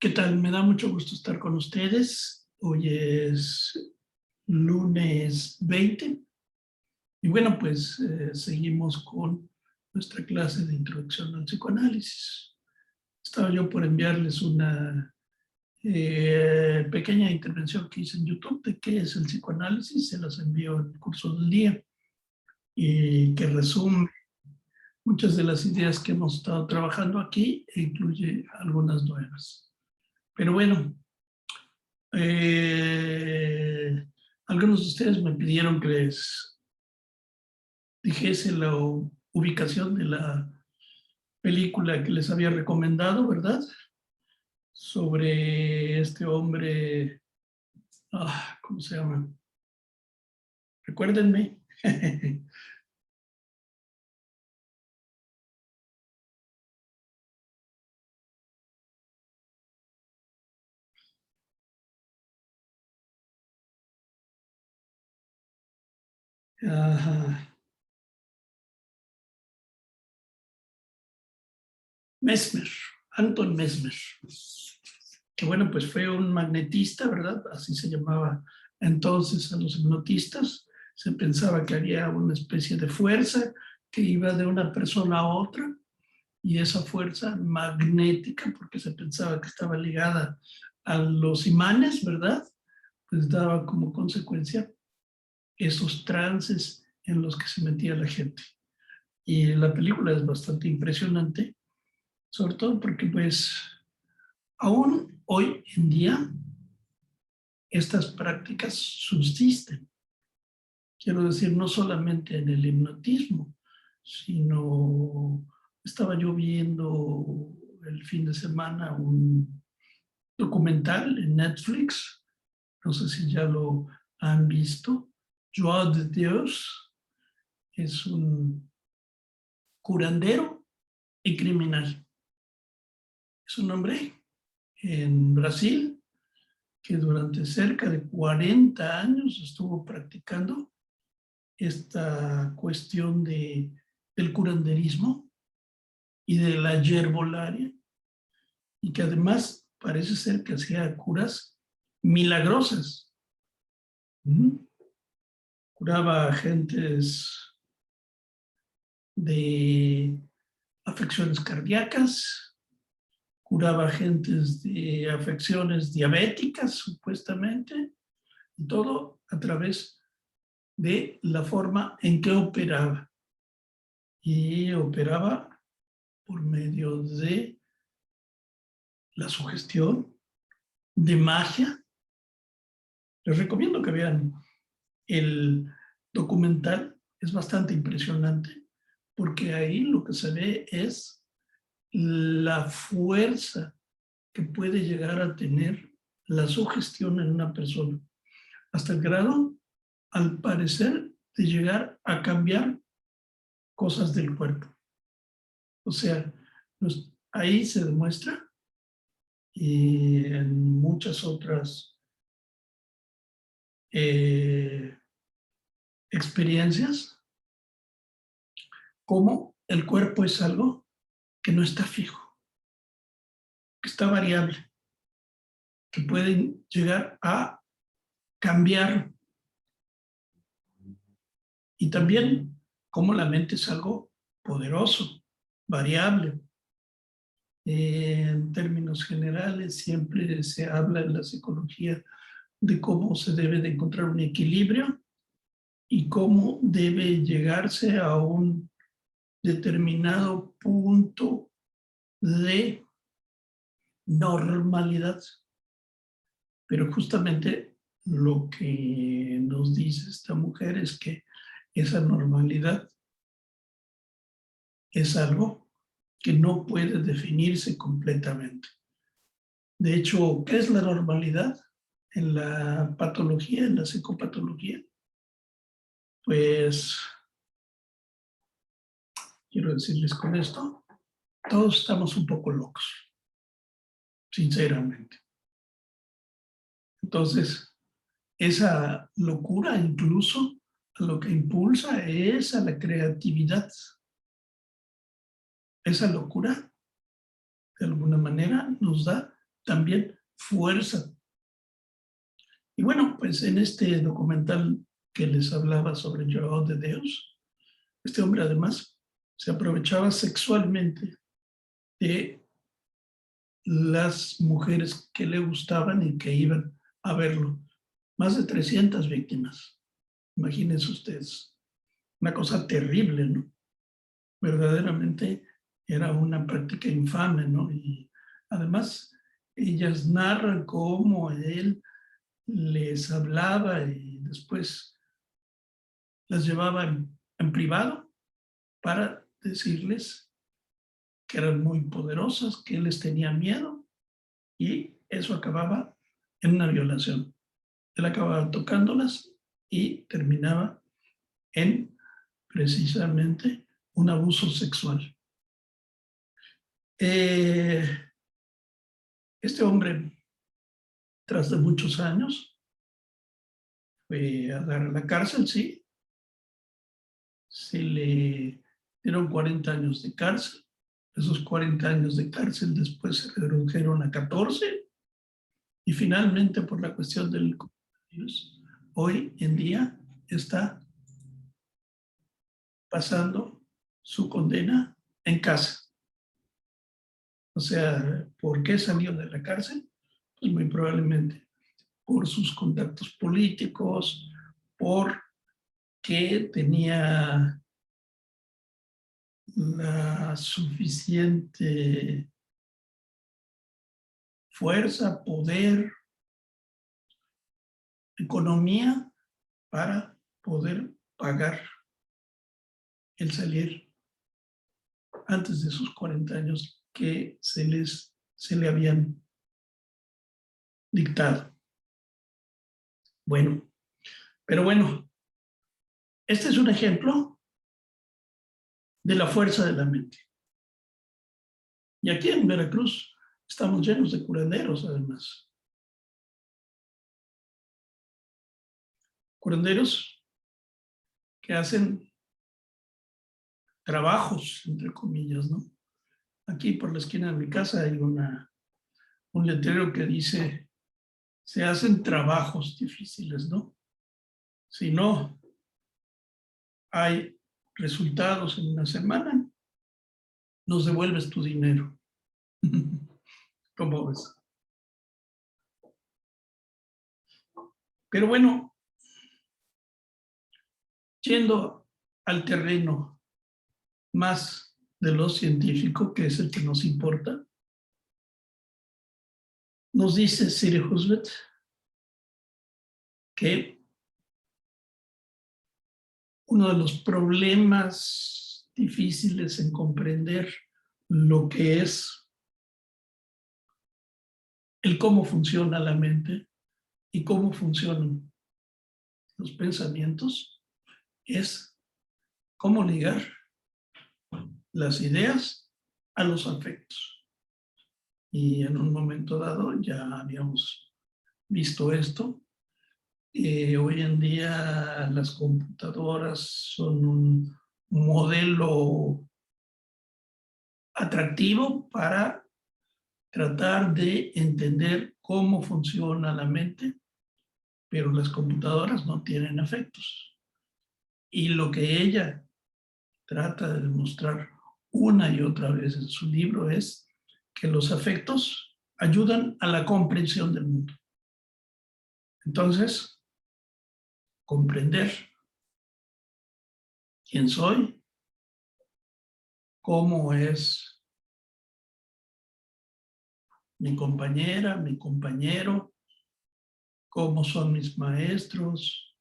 ¿Qué tal? Me da mucho gusto estar con ustedes. Hoy es lunes 20 y bueno, pues seguimos con nuestra clase de introducción al psicoanálisis. Estaba yo por enviarles una pequeña intervención que hice en YouTube de qué es el psicoanálisis. Se las envío en el curso del día y que resume muchas de las ideas que hemos estado trabajando aquí e incluye algunas nuevas. Pero bueno, algunos de ustedes me pidieron que les dijese la ubicación de la película que les había recomendado, ¿verdad? Sobre este hombre, ¿cómo se llama? Recuérdenme. Ajá. Mesmer, Anton Mesmer, que bueno, pues fue un magnetista, ¿verdad? Así se llamaba entonces a los hipnotistas. Se pensaba que había una especie de fuerza que iba de una persona a otra, y esa fuerza magnética, porque se pensaba que estaba ligada a los imanes, ¿verdad? Pues daba como consecuencia esos trances en los que se metía la gente. Y la película es bastante impresionante, sobre todo porque pues aún hoy en día estas prácticas subsisten. Quiero decir, no solamente en el hipnotismo, sino estaba yo viendo el fin de semana un documental en Netflix, no sé si ya lo han visto. Joao de Dios es un curandero y criminal. Es un hombre en Brasil que durante cerca de 40 años estuvo practicando esta cuestión del curanderismo y de la yerbolaria, y que además parece ser que hacía curas milagrosas. Curaba a gentes de afecciones cardíacas, curaba gentes de afecciones diabéticas, supuestamente, y todo a través de la forma en que operaba. Y operaba por medio de la sugestión, de magia. Les recomiendo que vean el documental, es bastante impresionante, porque ahí lo que se ve es la fuerza que puede llegar a tener la sugestión en una persona, hasta el grado, al parecer, de llegar a cambiar cosas del cuerpo. O sea, ahí se demuestra, y en muchas otras experiencias, cómo el cuerpo es algo que no está fijo, que está variable, que pueden llegar a cambiar. Y también cómo la mente es algo poderoso, variable. En términos generales, siempre se habla en la psicología de cómo se debe de encontrar un equilibrio y cómo debe llegarse a un determinado punto de normalidad. Pero justamente lo que nos dice esta mujer es que esa normalidad es algo que no puede definirse completamente. De hecho, ¿qué es la normalidad en la patología, en la psicopatología? Pues quiero decirles con esto, todos estamos un poco locos, sinceramente. Entonces, esa locura incluso a lo que impulsa es a la creatividad. Esa locura, de alguna manera, nos da también fuerza. Y bueno, pues en este documental que les hablaba sobre João de Deus, este hombre además se aprovechaba sexualmente de las mujeres que le gustaban y que iban a verlo. Más de 300 víctimas. Imagínense ustedes. Una cosa terrible, ¿no? Verdaderamente era una práctica infame, ¿no? Y además ellas narran cómo él les hablaba y después las llevaba en privado para decirles que eran muy poderosas, que él les tenía miedo, y eso acababa en una violación. Él acababa tocándolas y terminaba en precisamente un abuso sexual. Este hombre, tras de muchos años, fue a dar a la cárcel, sí. Se le dieron 40 años de cárcel. Esos 40 años de cárcel después se redujeron a 14. Y finalmente, por la cuestión del coronavirus, hoy en día está pasando su condena en casa. O sea, ¿por qué salió de la cárcel? Pues muy probablemente por sus contactos políticos, porque tenía la suficiente fuerza, poder, economía para poder pagar el salir antes de sus 40 años que se le habían dictado. Bueno, pero bueno, este es un ejemplo de la fuerza de la mente. Y aquí en Veracruz estamos llenos de curanderos, además. Curanderos que hacen trabajos, entre comillas, ¿no? Aquí por la esquina de mi casa hay un letrero que dice, se hacen trabajos difíciles, ¿no? Si no hay resultados en una semana, nos devuelves tu dinero. ¿Cómo ves? Pero bueno, yendo al terreno más de lo científico, que es el que nos importa, nos dice Siri Husbet que uno de los problemas difíciles en comprender lo que es el cómo funciona la mente y cómo funcionan los pensamientos es cómo ligar las ideas a los afectos. Y en un momento dado ya habíamos visto esto. Hoy en día las computadoras son un modelo atractivo para tratar de entender cómo funciona la mente, pero las computadoras no tienen afectos. Y lo que ella trata de demostrar una y otra vez en su libro es que los afectos ayudan a la comprensión del mundo. Entonces, comprender quién soy, cómo es mi compañera, mi compañero, cómo son mis maestros,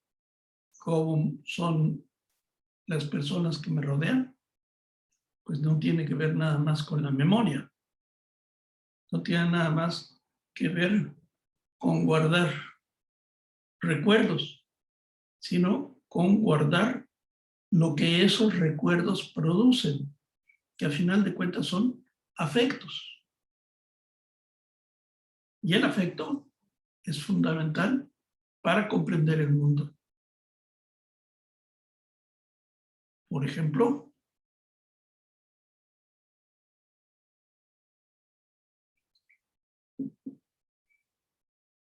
cómo son las personas que me rodean, pues no tiene que ver nada más con la memoria, no tiene nada más que ver con guardar recuerdos, sino con guardar lo que esos recuerdos producen, que a final de cuentas son afectos. Y el afecto es fundamental para comprender el mundo. Por ejemplo,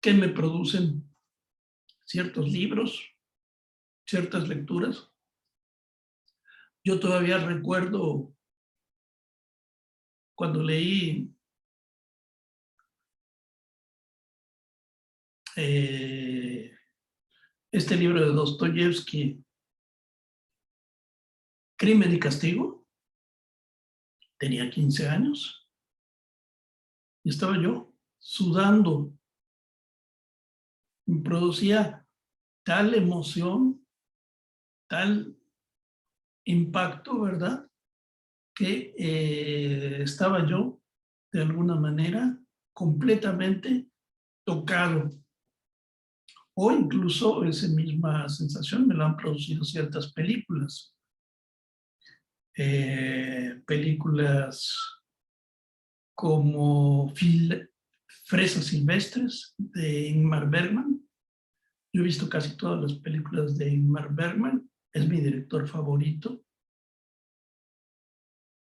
que me producen ciertos libros, ciertas lecturas. Yo todavía recuerdo cuando leí este libro de Dostoyevsky, Crimen y Castigo, tenía 15 años y estaba yo sudando. Me producía tal emoción, tal impacto, ¿verdad? Que estaba yo, de alguna manera, completamente tocado. O incluso esa misma sensación me la han producido ciertas películas. Películas como Fresas Silvestres de Ingmar Bergman. Yo he visto casi todas las películas de Ingmar Bergman, es mi director favorito.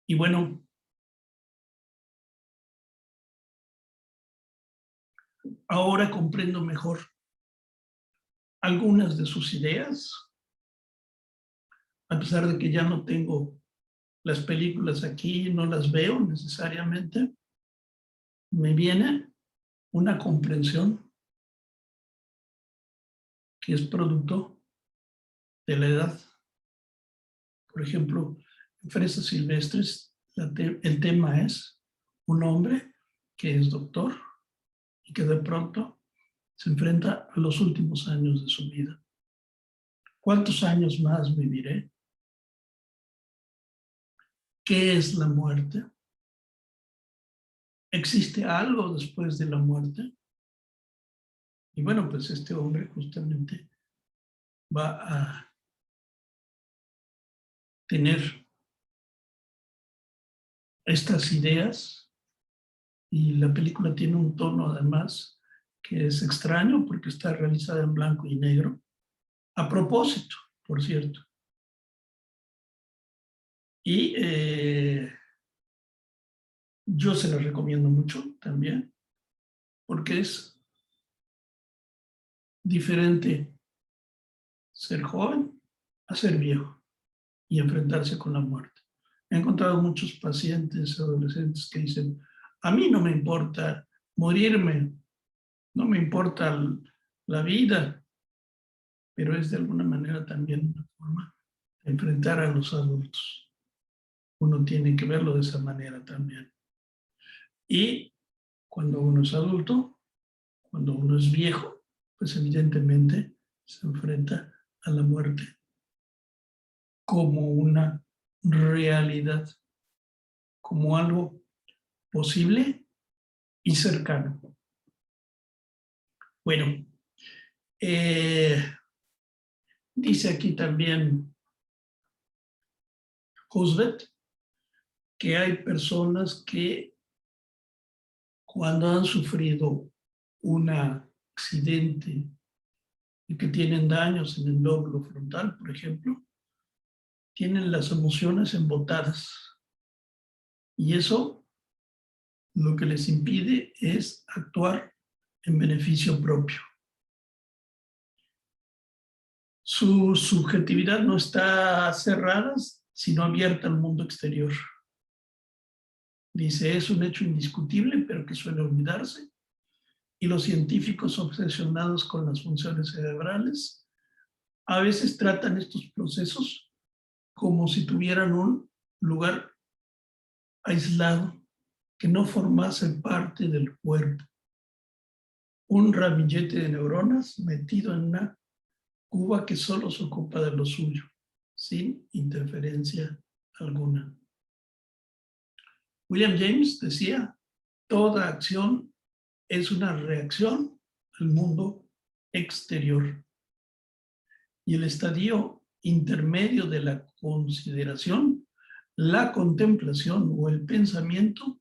Y bueno, ahora comprendo mejor algunas de sus ideas, a pesar de que ya no tengo las películas aquí, no las veo necesariamente, me viene una comprensión que es producto de la edad. Por ejemplo, en Fresas Silvestres, el tema es un hombre que es doctor y que de pronto se enfrenta a los últimos años de su vida. ¿Cuántos años más viviré? ¿Qué es la muerte? ¿Existe algo después de la muerte? Y bueno, pues este hombre justamente va a tener estas ideas y la película tiene un tono además que es extraño porque está realizada en blanco y negro. A propósito, por cierto. Y yo se la recomiendo mucho también porque es diferente ser joven a ser viejo y enfrentarse con la muerte. He encontrado muchos pacientes adolescentes que dicen, a mí no me importa morirme, no me importa la vida, pero es de alguna manera también una forma de enfrentar a los adultos. Uno tiene que verlo de esa manera también. Y cuando uno es adulto, cuando uno es viejo, pues evidentemente se enfrenta a la muerte como una realidad, como algo posible y cercano. Bueno, dice aquí también Husvet que hay personas que cuando han sufrido un accidente y que tienen daños en el lóbulo frontal, por ejemplo, tienen las emociones embotadas. Y eso lo que les impide es actuar en beneficio propio. Su subjetividad no está cerrada, sino abierta al mundo exterior. Dice, es un hecho indiscutible, pero que suele olvidarse. Y los científicos obsesionados con las funciones cerebrales a veces tratan estos procesos como si tuvieran un lugar aislado que no formase parte del cuerpo. Un ramillete de neuronas metido en una cuba que solo se ocupa de lo suyo, sin interferencia alguna. William James decía, toda acción es una reacción al mundo exterior. Y el estadio intermedio de la consideración, la contemplación o el pensamiento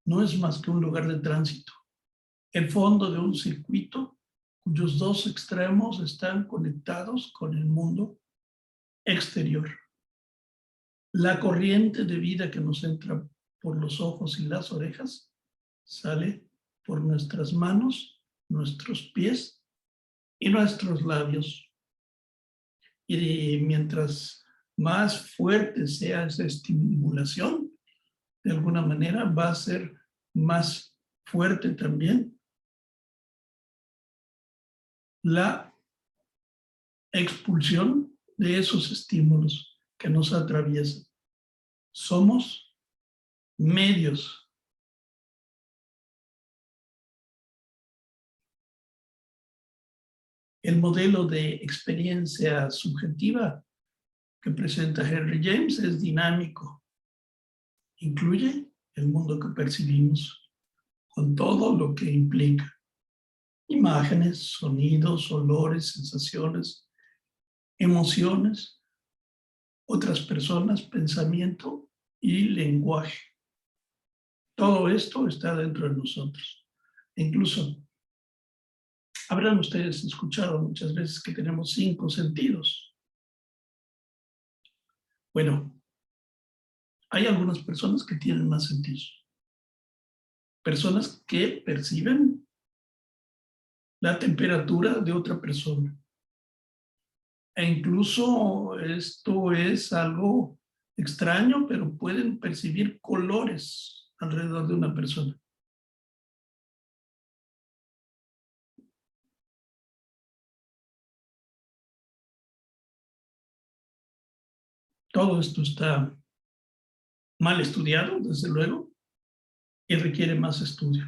no es más que un lugar de tránsito, el fondo de un circuito cuyos dos extremos están conectados con el mundo exterior. La corriente de vida que nos entra por los ojos y las orejas sale por nuestras manos nuestros pies y nuestros labios. Y mientras más fuerte sea esa estimulación, de alguna manera va a ser más fuerte también la expulsión de esos estímulos que nos atraviesan. Somos medios. El modelo de experiencia subjetiva que presenta Henry James es dinámico. Incluye el mundo que percibimos, con todo lo que implica. Imágenes, sonidos, olores, sensaciones, emociones, otras personas, pensamiento y lenguaje. Todo esto está dentro de nosotros. Incluso habrán ustedes escuchado muchas veces que tenemos 5 sentidos. Bueno, hay algunas personas que tienen más sentidos. Personas que perciben la temperatura de otra persona. E incluso esto es algo extraño, pero pueden percibir colores alrededor de una persona. Todo esto está mal estudiado, desde luego, y requiere más estudio.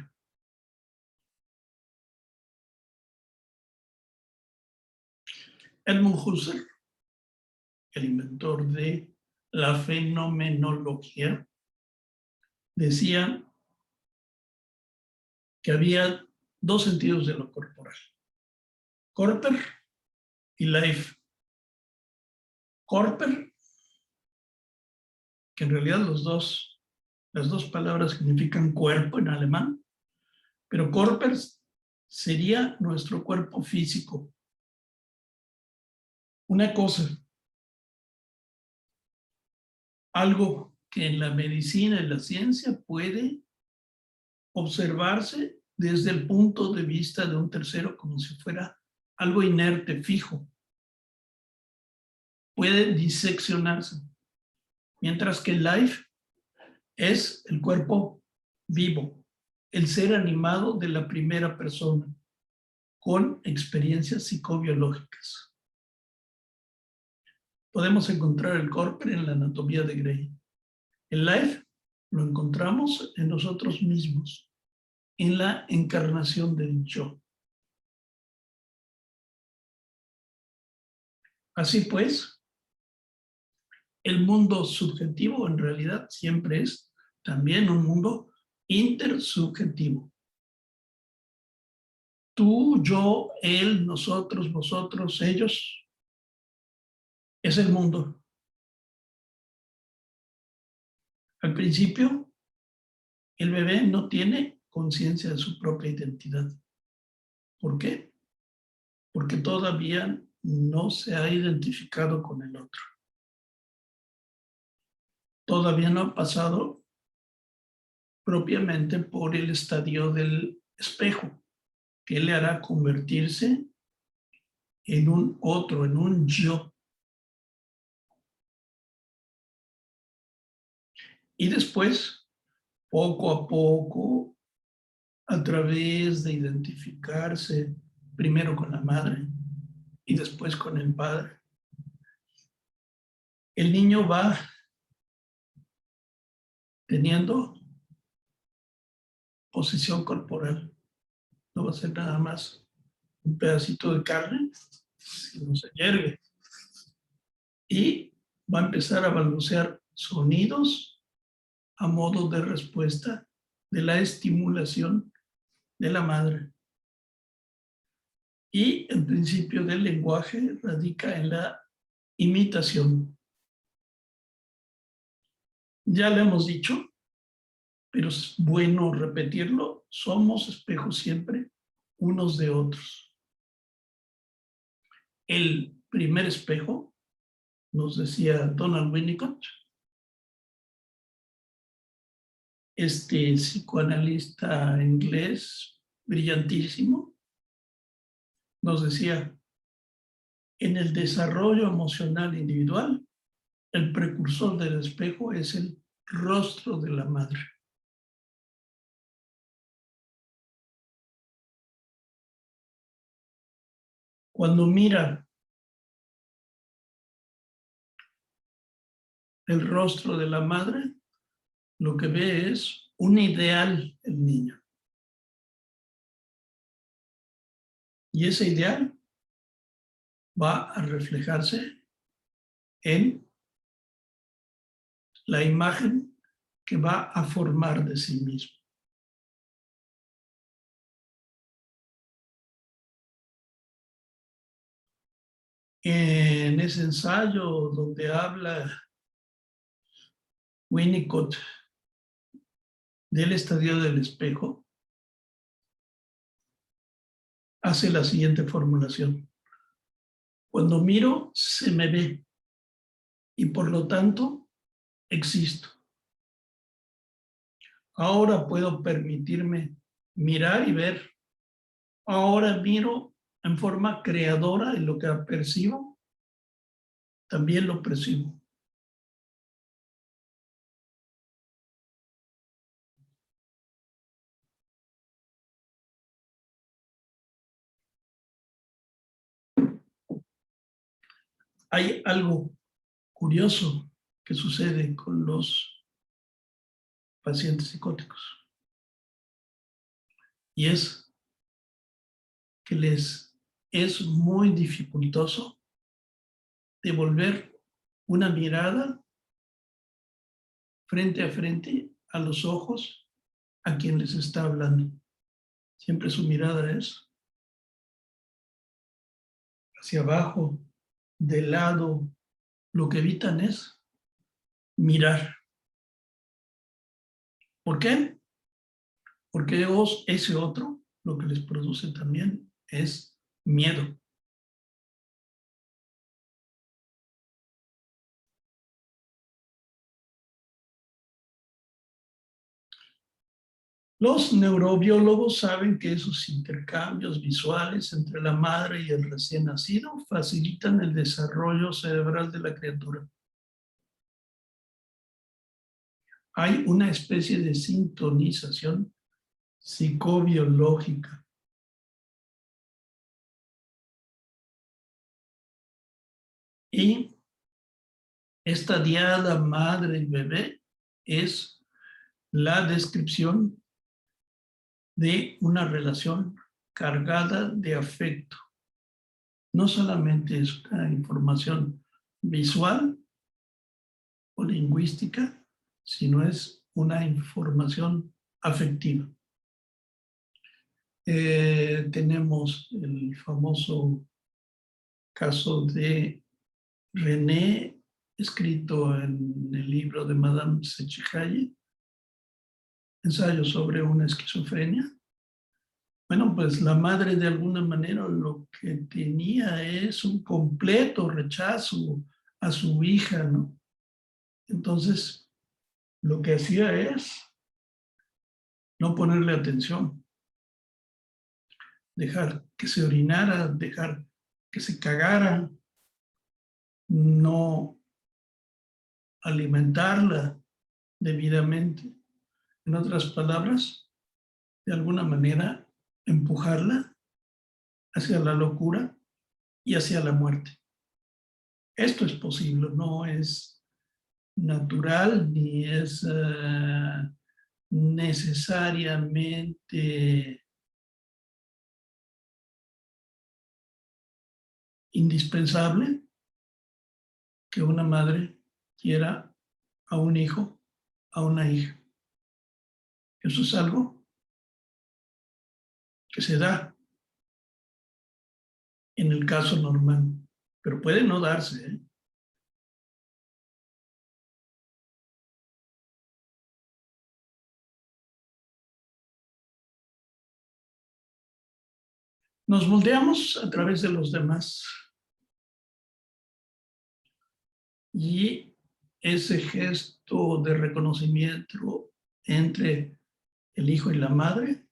Edmund Husserl, el inventor de la fenomenología, decía que había 2 sentidos de lo corporal: Körper y Life. Körper, que en realidad las dos palabras significan cuerpo en alemán, pero Körper sería nuestro cuerpo físico. Una cosa, algo que en la medicina y la ciencia puede observarse desde el punto de vista de un tercero como si fuera algo inerte, fijo. Puede diseccionarse. Mientras que el life es el cuerpo vivo, el ser animado de la primera persona, con experiencias psicobiológicas. Podemos encontrar el Körper en la anatomía de Grey. El life lo encontramos en nosotros mismos, en la encarnación del yo. Así pues, el mundo subjetivo en realidad siempre es también un mundo intersubjetivo. Tú, yo, él, nosotros, vosotros, ellos, es el mundo. Al principio, el bebé no tiene conciencia de su propia identidad. ¿Por qué? Porque todavía no se ha identificado con el otro. Todavía no ha pasado propiamente por el estadio del espejo, que le hará convertirse en un otro, en un yo. Y después, poco a poco, a través de identificarse primero con la madre y después con el padre, el niño va teniendo posición corporal. No va a ser nada más un pedacito de carne, sino se yergue. Y va a empezar a balbucear sonidos a modo de respuesta de la estimulación de la madre. Y el principio del lenguaje radica en la imitación. Ya lo hemos dicho, pero es bueno repetirlo, somos espejos siempre unos de otros. El primer espejo, nos decía Donald Winnicott, este psicoanalista inglés brillantísimo, nos decía, en el desarrollo emocional individual, el precursor del espejo es el rostro de la madre. Cuando mira el rostro de la madre, lo que ve es un ideal el niño. Y ese ideal va a reflejarse en la imagen que va a formar de sí mismo. En ese ensayo donde habla Winnicott del estadio del espejo, hace la siguiente formulación. Cuando miro, se me ve y por lo tanto existo. Ahora puedo permitirme mirar y ver. Ahora miro en forma creadora y lo que percibo, también lo percibo. Hay algo curioso que sucede con los pacientes psicóticos y es que les es muy dificultoso devolver una mirada frente a frente a los ojos a quien les está hablando. Siempre su mirada es hacia abajo, de lado. Lo que evitan es mirar. ¿Por qué? Porque ese otro lo que les produce también es miedo. Los neurobiólogos saben que esos intercambios visuales entre la madre y el recién nacido facilitan el desarrollo cerebral de la criatura. Hay una especie de sintonización psicobiológica. Y esta diada madre y bebé es la descripción de una relación cargada de afecto. No solamente es una información visual o lingüística, sino es una información afectiva. Tenemos el famoso caso de René, escrito en el libro de Madame Sechihaye, ensayo sobre una esquizofrenia. Bueno, pues la madre de alguna manera lo que tenía es un completo rechazo a su hija, ¿no? Entonces, lo que hacía es no ponerle atención, dejar que se orinara, dejar que se cagara, no alimentarla debidamente. En otras palabras, de alguna manera, empujarla hacia la locura y hacia la muerte. Esto es posible, no es natural ni es necesariamente indispensable que una madre quiera a un hijo, a una hija. Eso es algo que se da en el caso normal, pero puede no darse, ¿eh? Nos moldeamos a través de los demás y ese gesto de reconocimiento entre el hijo y la madre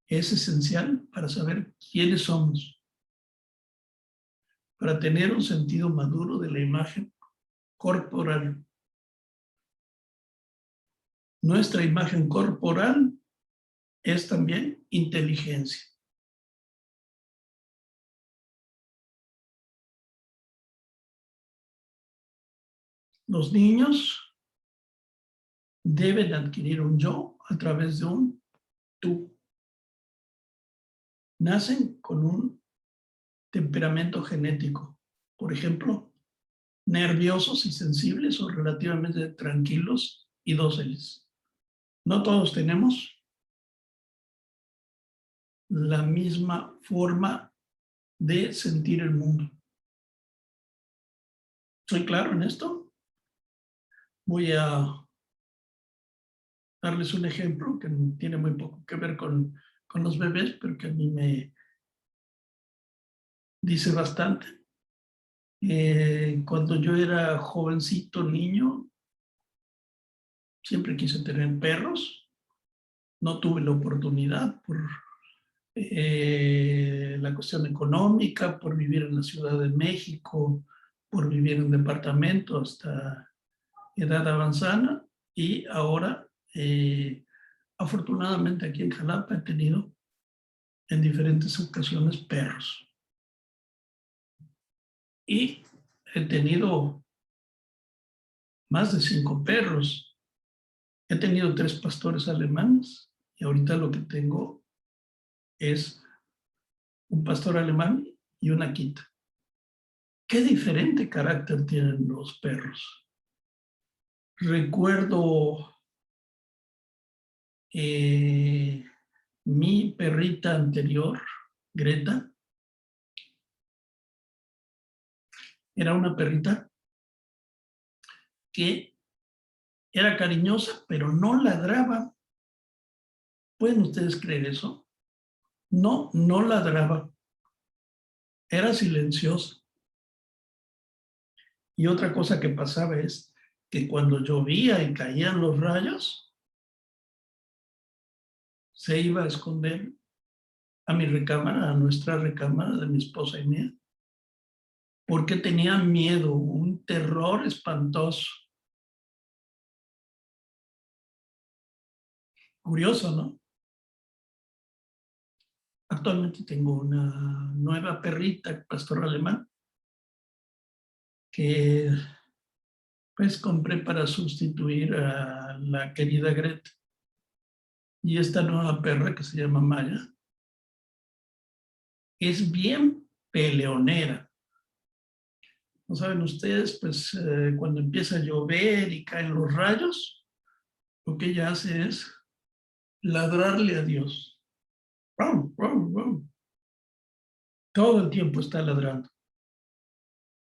es esencial para saber quiénes somos para tener un sentido maduro de la imagen corporal. Nuestra imagen corporal es también inteligencia. Los niños deben adquirir un yo a través de un tú. Nacen con un temperamento genético. Por ejemplo, nerviosos y sensibles o relativamente tranquilos y dóciles. No todos tenemos la misma forma de sentir el mundo. ¿Soy claro en esto? Voy a darles un ejemplo que tiene muy poco que ver con los bebés, pero que a mí me dice bastante. Cuando yo era jovencito, niño, siempre quise tener perros. No tuve la oportunidad por la cuestión económica, por vivir en la Ciudad de México, por vivir en un departamento hasta edad avanzada. Y ahora, afortunadamente aquí en Jalapa he tenido en diferentes ocasiones perros. Y he tenido más de 5 perros. He tenido 3 pastores alemanes y ahorita lo que tengo es un pastor alemán y una Akita. Qué diferente carácter tienen los perros. Recuerdo mi perrita anterior, Greta, era una perrita que era cariñosa, pero no ladraba. ¿Pueden ustedes creer eso? No, no ladraba. Era silenciosa. Y otra cosa que pasaba es que cuando llovía y caían los rayos, se iba a esconder a mi recámara, a nuestra recámara de mi esposa y mía, porque tenía miedo, un terror espantoso. Curioso, ¿no? Actualmente tengo una nueva perrita, pastor alemán, que pues compré para sustituir a la querida Greta. Y esta nueva perra que se llama Maya es bien peleonera. ¿No saben ustedes? Pues cuando empieza a llover y caen los rayos, lo que ella hace es ladrarle a Dios. Todo el tiempo está ladrando.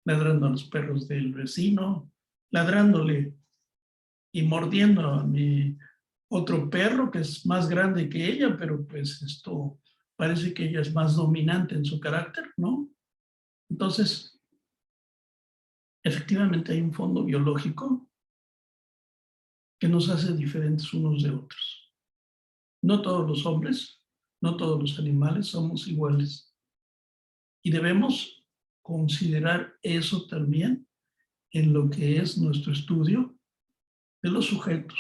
Ladrando a los perros del vecino, ladrándole y mordiendo a mi otro perro que es más grande que ella, pero pues esto parece que ella es más dominante en su carácter, ¿no? Entonces, efectivamente hay un fondo biológico que nos hace diferentes unos de otros. No todos los hombres, no todos los animales somos iguales. Y debemos considerar eso también en lo que es nuestro estudio de los sujetos.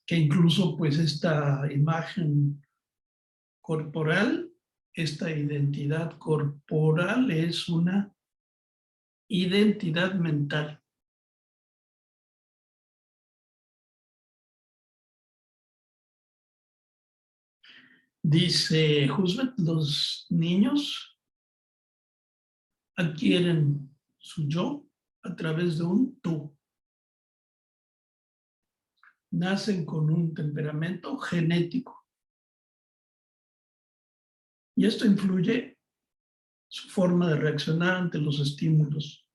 Que incluso pues esta imagen corporal, esta identidad corporal es una identidad mental. Dice Husserl, los niños adquieren su yo a través de un tú. Nacen con un temperamento genético. Y esto influye su forma de reaccionar ante los estímulos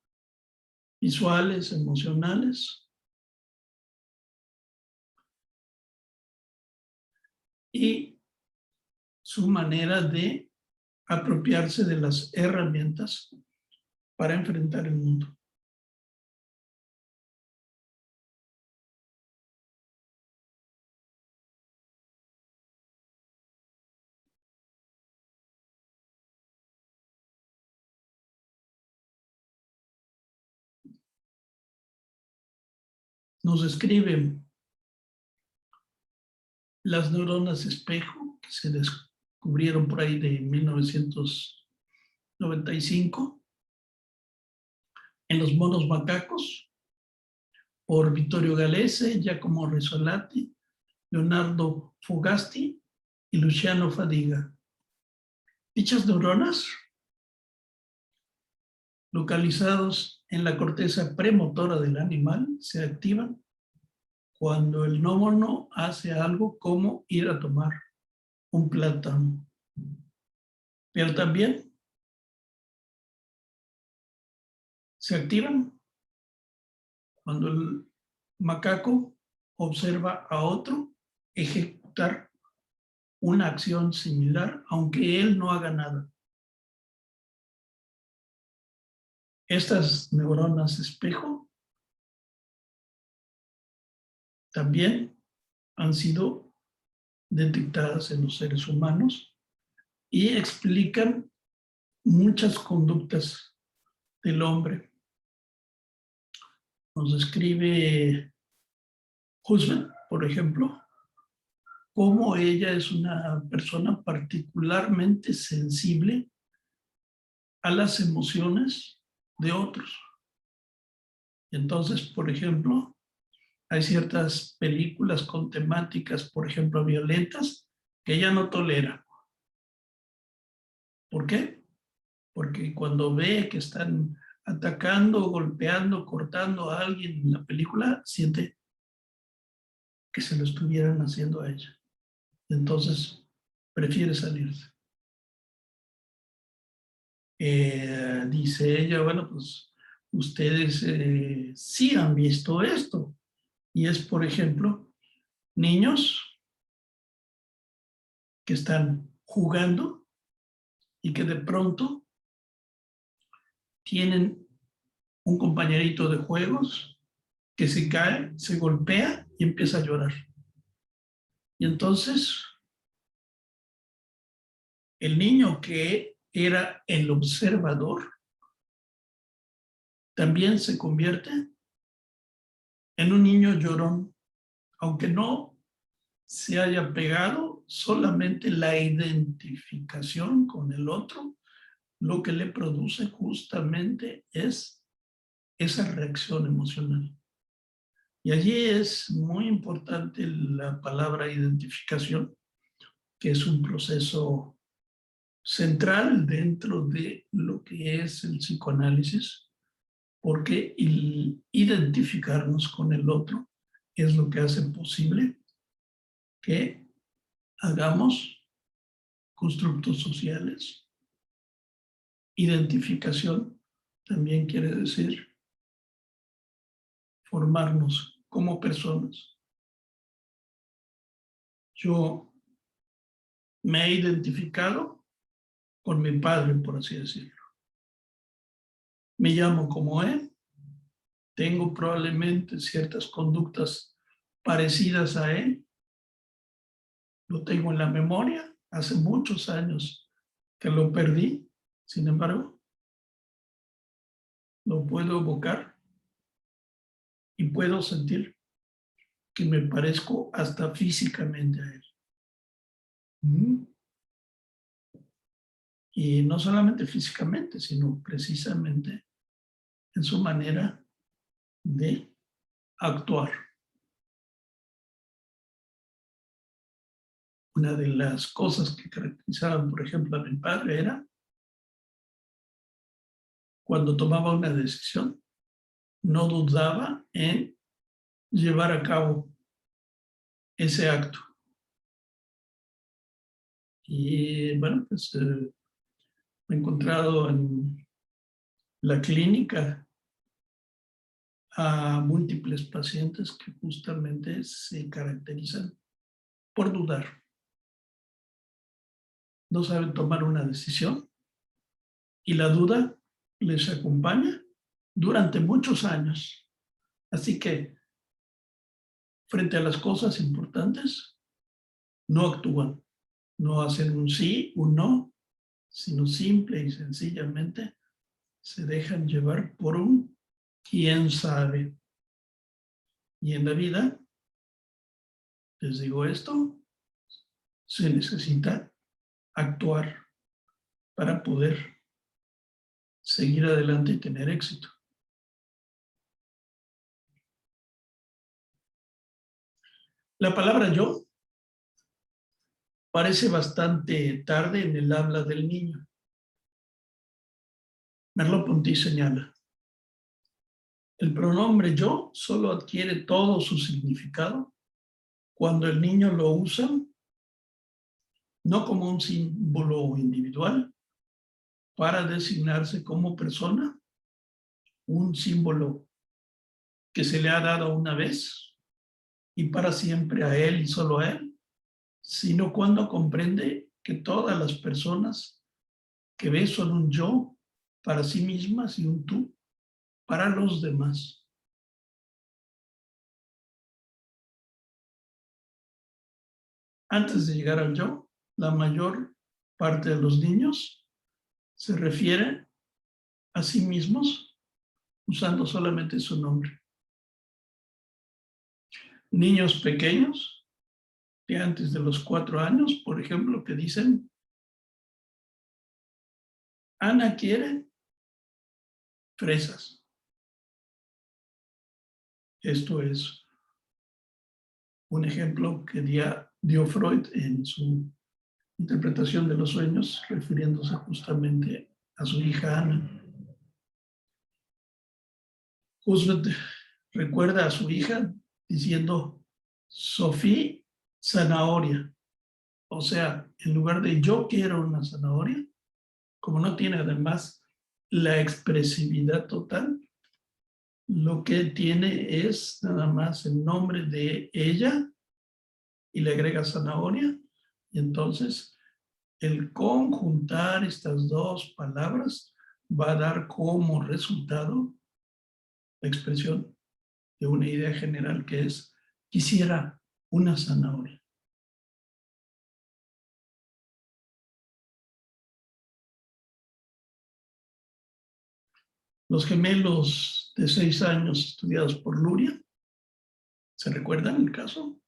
visuales, emocionales y su manera de apropiarse de las herramientas para enfrentar el mundo. nos describe las neuronas espejo que se descubrieron por ahí de 1995 en los monos macacos por Vittorio Galese, Giacomo Rizzolatti, Leonardo Fogasti y Luciano Fadiga. Dichas neuronas, localizados en la corteza premotora del animal, se activan cuando el nómono hace algo como ir a tomar un plátano. Pero también se activan cuando el macaco observa a otro ejecutar una acción similar, aunque él no haga nada. Estas neuronas espejo también han sido detectadas en los seres humanos y explican muchas conductas del hombre. Nos describe Husserl, por ejemplo, cómo ella es una persona particularmente sensible a las emociones de otros. Entonces, por ejemplo, hay ciertas películas con temáticas, por ejemplo, violentas, que ella no tolera. ¿Por qué? Porque cuando ve que están atacando, golpeando, cortando a alguien en la película, siente que se lo estuvieran haciendo a ella. Entonces, prefiere salirse. Dice ella, bueno, pues ustedes sí han visto esto. Y es, por ejemplo, niños que están jugando y que de pronto tienen un compañerito de juegos que se cae, se golpea y empieza a llorar. Y entonces el niño que era el observador también se convierte en un niño llorón, aunque no se haya pegado, solamente la identificación con el otro, lo que le produce justamente es esa reacción emocional. Y allí es muy importante la palabra identificación, que es un proceso central dentro de lo que es el psicoanálisis, porque el identificarnos con el otro es lo que hace posible que hagamos constructos sociales. Identificación también quiere decir formarnos como personas. Yo me he identificado con mi padre, por así decirlo. Me llamo como él, tengo probablemente ciertas conductas parecidas a él, lo tengo en la memoria, hace muchos años que lo perdí, sin embargo, lo puedo evocar y puedo sentir que me parezco hasta físicamente a él. Y no solamente físicamente, sino precisamente en su manera de actuar. Una de las cosas que caracterizaban, por ejemplo, a mi padre era cuando tomaba una decisión, no dudaba en llevar a cabo ese acto. Y bueno, pues me he encontrado en la clínica a múltiples pacientes que justamente se caracterizan por dudar. No saben tomar una decisión y la duda les acompaña durante muchos años. Así que, frente a las cosas importantes, no actúan, no hacen un sí, un no, sino simple y sencillamente se dejan llevar por un quién sabe. Y en la vida, les digo esto, se necesita actuar para poder seguir adelante y tener éxito. La palabra yo parece bastante tarde en el habla del niño. Merleau-Ponty señala: el pronombre yo solo adquiere todo su significado cuando el niño lo usa no como un símbolo individual para designarse como persona, un símbolo que se le ha dado una vez y para siempre a él y solo a él, sino cuando comprende que todas las personas que ve son un yo para sí mismas y un tú para los demás. Antes de llegar al yo, la mayor parte de los niños se refiere a sí mismos usando solamente su nombre. Niños pequeños de antes de los 4 años, por ejemplo, que dicen: Ana quiere fresas. Esto es un ejemplo que dio Freud en su interpretación de los sueños, refiriéndose justamente a su hija Ana. Husserl recuerda a su hija diciendo Sofía zanahoria. O sea, en lugar de yo quiero una zanahoria, como no tiene además la expresividad total, lo que tiene es nada más el nombre de ella y le agrega zanahoria. Y entonces el conjuntar estas dos palabras va a dar como resultado la expresión de una idea general que es: quisiera una zanahoria. Los gemelos de 6 años estudiados por Luria, ¿se recuerdan el caso?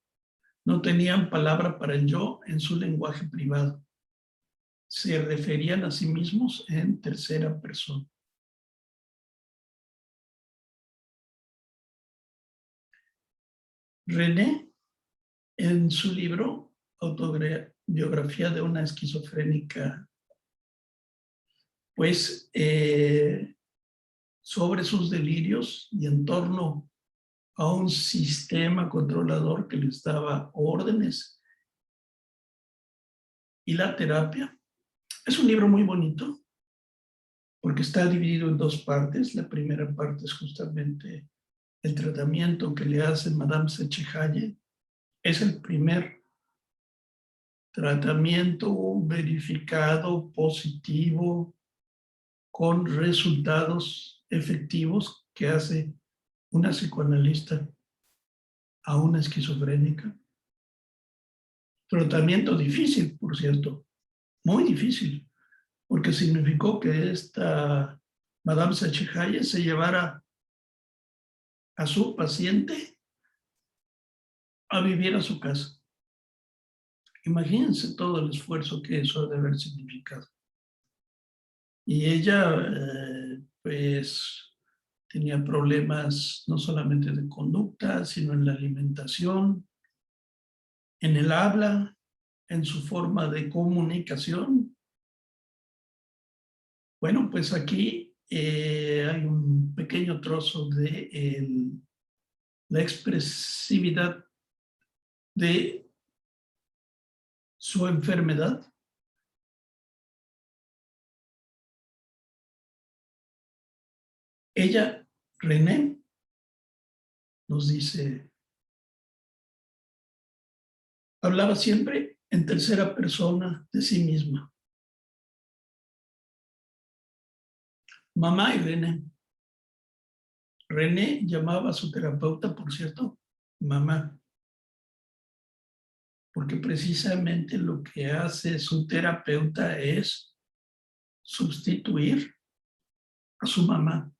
No tenían palabra para el yo en su lenguaje privado. Se referían a sí mismos en tercera persona. René, en su libro Autobiografía de una esquizofrénica, pues sobre sus delirios y en torno a un sistema controlador que les daba órdenes y la terapia. Es un libro muy bonito porque está dividido en 2 partes. La primera parte es justamente el tratamiento que le hace Madame Sechehaye. Es el primer tratamiento verificado, positivo, con resultados efectivos que hace una psicoanalista a una esquizofrénica. Tratamiento difícil, por cierto, muy difícil, porque significó que esta Madame Sechehaye se llevara a su paciente a vivir a su casa. Imagínense todo el esfuerzo que eso debe haber significado. Y ella, pues, tenía problemas no solamente de conducta, sino en la alimentación, en el habla, en su forma de comunicación. Bueno, pues aquí hay un pequeño trozo de la expresividad de su enfermedad. Ella, René, nos dice, hablaba siempre en tercera persona de sí misma. Mamá y René. René llamaba a su terapeuta, por cierto, mamá, porque precisamente lo que hace su terapeuta es sustituir a su mamá.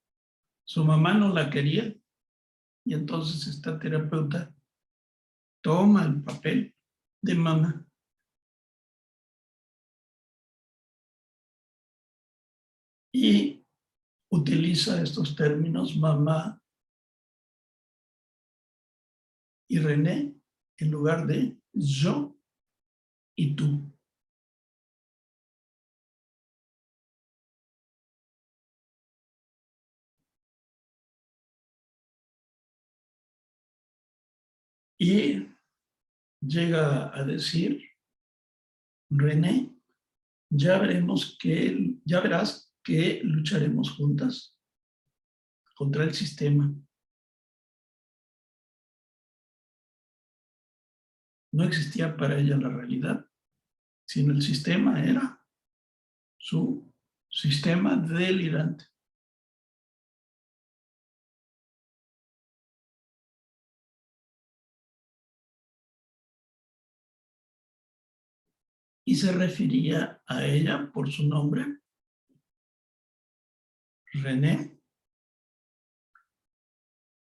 Su mamá no la quería Y entonces esta terapeuta toma el papel de mamá y utiliza estos términos mamá y René en lugar de yo y tú. Y llega a decir, René, ya verás que lucharemos juntas contra el sistema. No existía para ella la realidad, sino el sistema era su sistema delirante. Y se refería a ella por su nombre, René,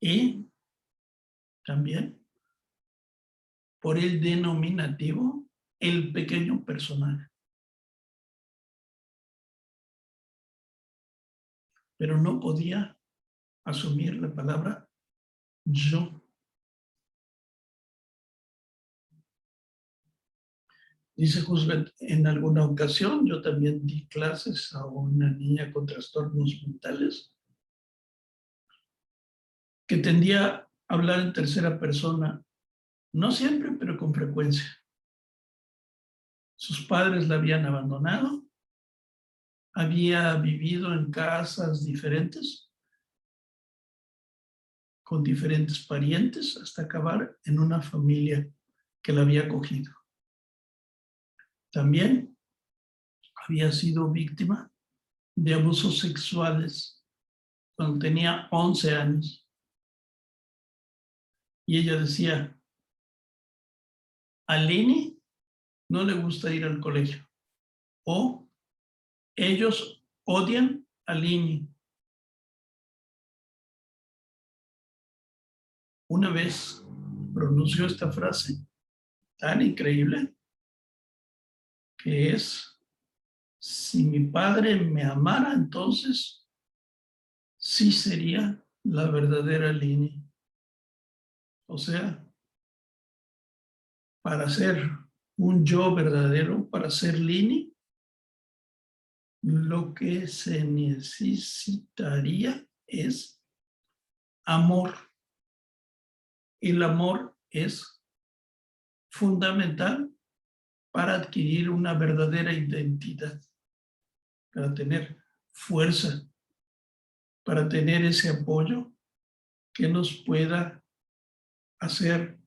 y también por el denominativo, el pequeño personaje. Pero no podía asumir la palabra yo. Dice Husband, en alguna ocasión yo también di clases a una niña con trastornos mentales que tendía a hablar en tercera persona, no siempre, pero con frecuencia. Sus padres la habían abandonado, había vivido en casas diferentes, con diferentes parientes, hasta acabar en una familia que la había acogido. También había sido víctima de abusos sexuales cuando tenía 11 años. Y ella decía, a Lenny no le gusta ir al colegio. O ellos odian a Lenny. Una vez pronunció esta frase tan increíble que es, si mi padre me amara, entonces sí sería la verdadera Lenny. O sea, para ser un yo verdadero, para ser Lenny, lo que se necesitaría es amor. El amor es fundamental para adquirir una verdadera identidad, para tener fuerza, para tener ese apoyo que nos pueda hacer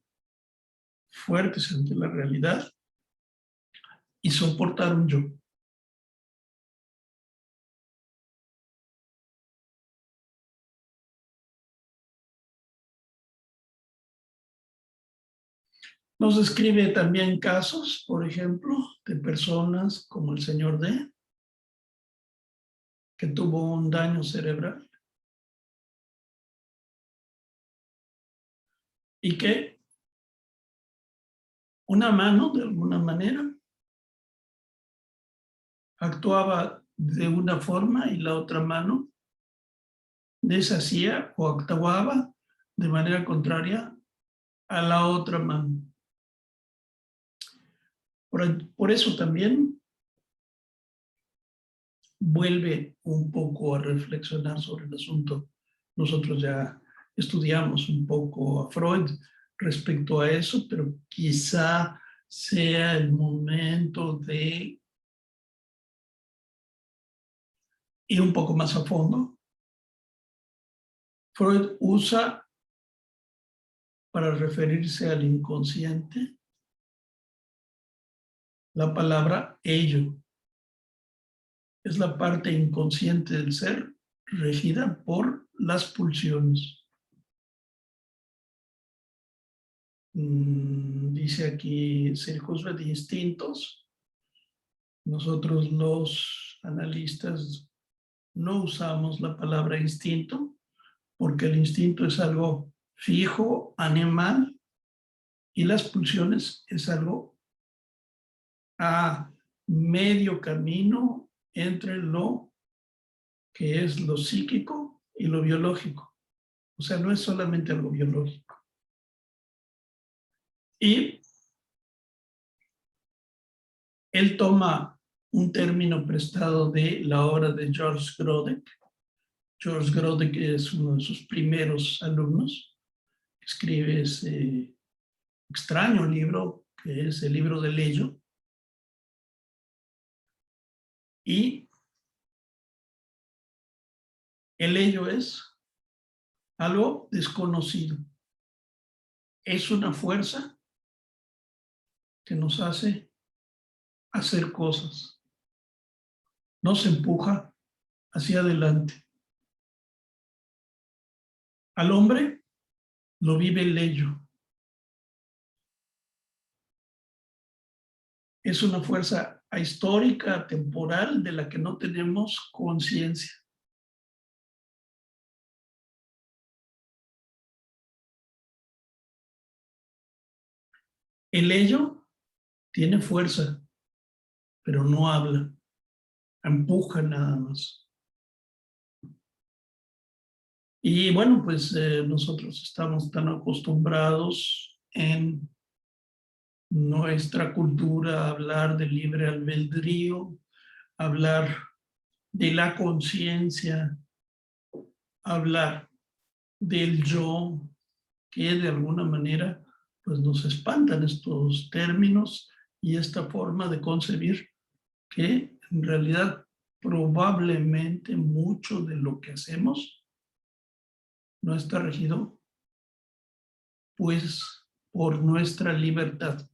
fuertes ante la realidad y soportar un yo. Nos describe también casos, por ejemplo, de personas como el señor D, que tuvo un daño cerebral y que una mano, de alguna manera, actuaba de una forma y la otra mano deshacía o actuaba de manera contraria a la otra mano. Por eso también vuelve un poco a reflexionar sobre el asunto. Nosotros ya estudiamos un poco a Freud respecto a eso, pero quizá sea el momento de ir un poco más a fondo. Freud usa para referirse al inconsciente la palabra ello. Es la parte inconsciente del ser regida por las pulsiones. Dice aquí circunstancias de instintos. Nosotros los analistas no usamos la palabra instinto porque el instinto es algo fijo, animal, y las pulsiones es algo a medio camino entre lo que es lo psíquico y lo biológico. O sea, no es solamente algo biológico. Y él toma un término prestado de la obra de George Grodek. George Grodek es uno de sus primeros alumnos. Escribe ese extraño libro, que es el libro del ello. Y el ello es algo desconocido. Es una fuerza que nos hace hacer cosas. Nos empuja hacia adelante. Al hombre lo vive el ello. Es una fuerza ahistórica, temporal, de la que no tenemos conciencia. El ello tiene fuerza, pero no habla, empuja nada más. Y bueno, pues nosotros estamos tan acostumbrados en nuestra cultura a hablar de libre albedrío, hablar de la conciencia, hablar del yo, que de alguna manera pues nos espantan estos términos y esta forma de concebir que en realidad probablemente mucho de lo que hacemos no está regido pues por nuestra libertad.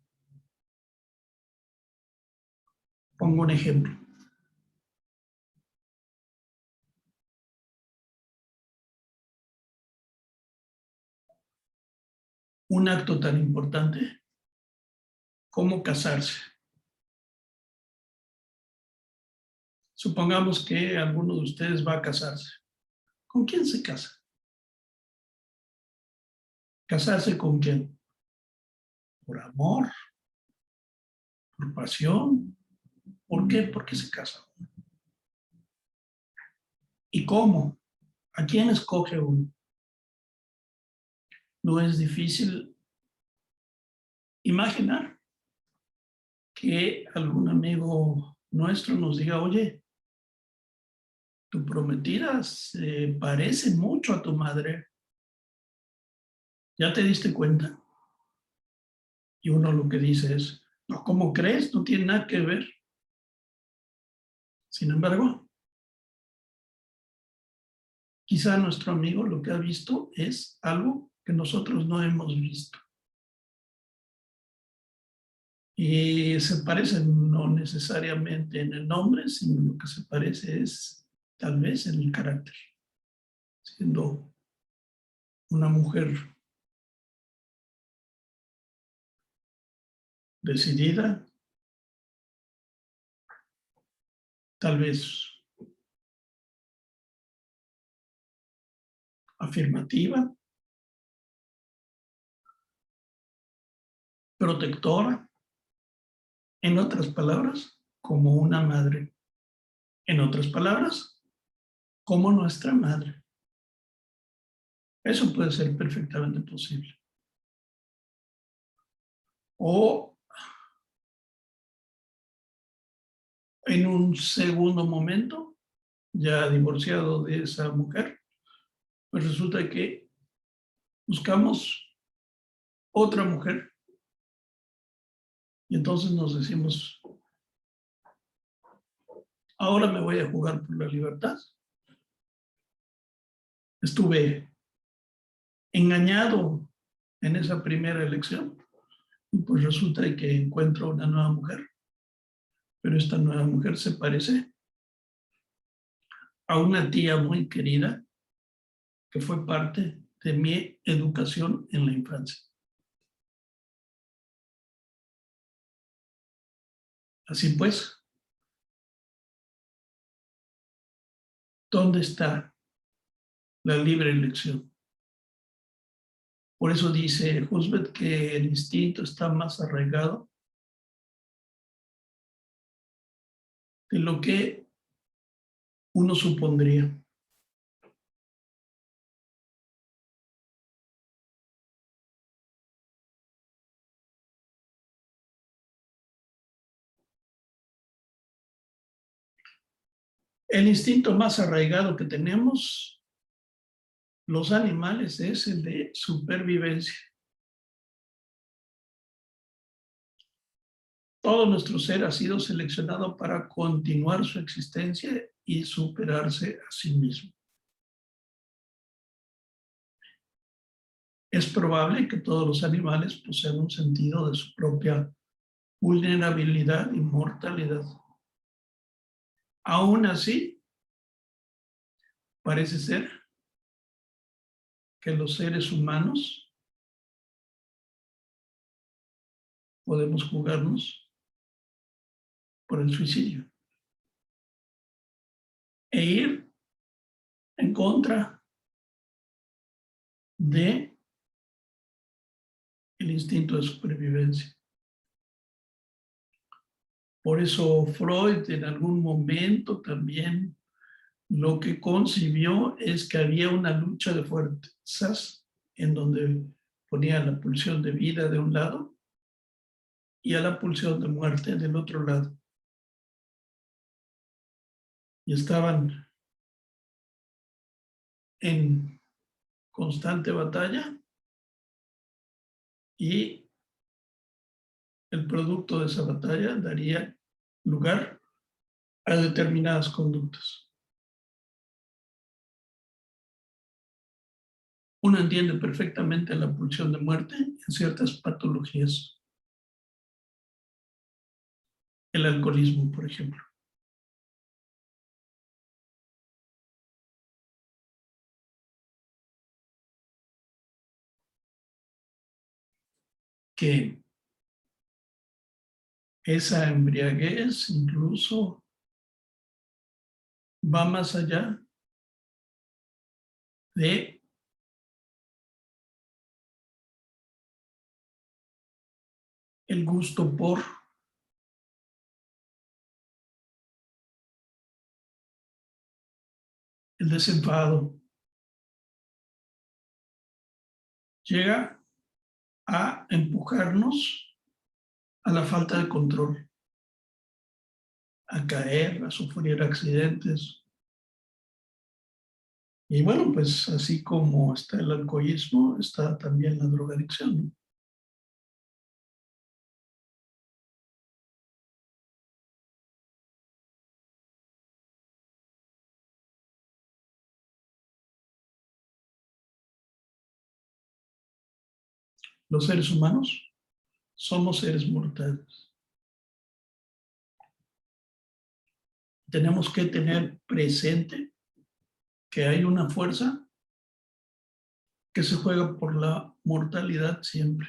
Pongo un ejemplo. Un acto tan importante como casarse. Supongamos que alguno de ustedes va a casarse. ¿Con quién se casa? ¿Casarse con quién? ¿Por amor? ¿Por pasión? ¿Por qué? ¿Por qué se casa? ¿Y cómo? ¿A quién escoge uno? No es difícil imaginar que algún amigo nuestro nos diga, oye, tu prometida se parece mucho a tu madre. ¿Ya te diste cuenta? Y uno lo que dice es, no, ¿cómo crees? No tiene nada que ver. Sin embargo, quizá nuestro amigo lo que ha visto es algo que nosotros no hemos visto. Y se parecen no necesariamente en el nombre, sino lo que se parece es tal vez en el carácter. Siendo una mujer decidida, tal vez afirmativa, protectora, en otras palabras, como una madre. En otras palabras, como nuestra madre. Eso puede ser perfectamente posible. O en un segundo momento, ya divorciado de esa mujer, pues resulta que buscamos otra mujer y entonces nos decimos, ahora me voy a jugar por la libertad. Estuve engañado en esa primera elección y pues resulta que encuentro una nueva mujer, pero esta nueva mujer se parece a una tía muy querida que fue parte de mi educación en la infancia. Así pues, ¿dónde está la libre elección? Por eso dice Husserl que el instinto está más arraigado de lo que uno supondría. El instinto más arraigado que tenemos los animales es el de supervivencia. Todo nuestro ser ha sido seleccionado para continuar su existencia y superarse a sí mismo. Es probable que todos los animales posean un sentido de su propia vulnerabilidad y mortalidad. Aún así, parece ser que los seres humanos podemos jugarnos por el suicidio e ir en contra de el instinto de supervivencia. Por eso Freud en algún momento también lo que concibió es que había una lucha de fuerzas en donde ponía la pulsión de vida de un lado y a la pulsión de muerte del otro lado. Y estaban en constante batalla y el producto de esa batalla daría lugar a determinadas conductas. Uno entiende perfectamente la pulsión de muerte en ciertas patologías. El alcoholismo, por ejemplo. Que esa embriaguez incluso va más allá de el gusto por el desenfado. Llega a empujarnos a la falta de control, a caer, a sufrir accidentes. Y bueno, pues así como está el alcoholismo, está también la drogadicción, ¿no? Los seres humanos somos seres mortales. Tenemos que tener presente que hay una fuerza que se juega por la mortalidad siempre.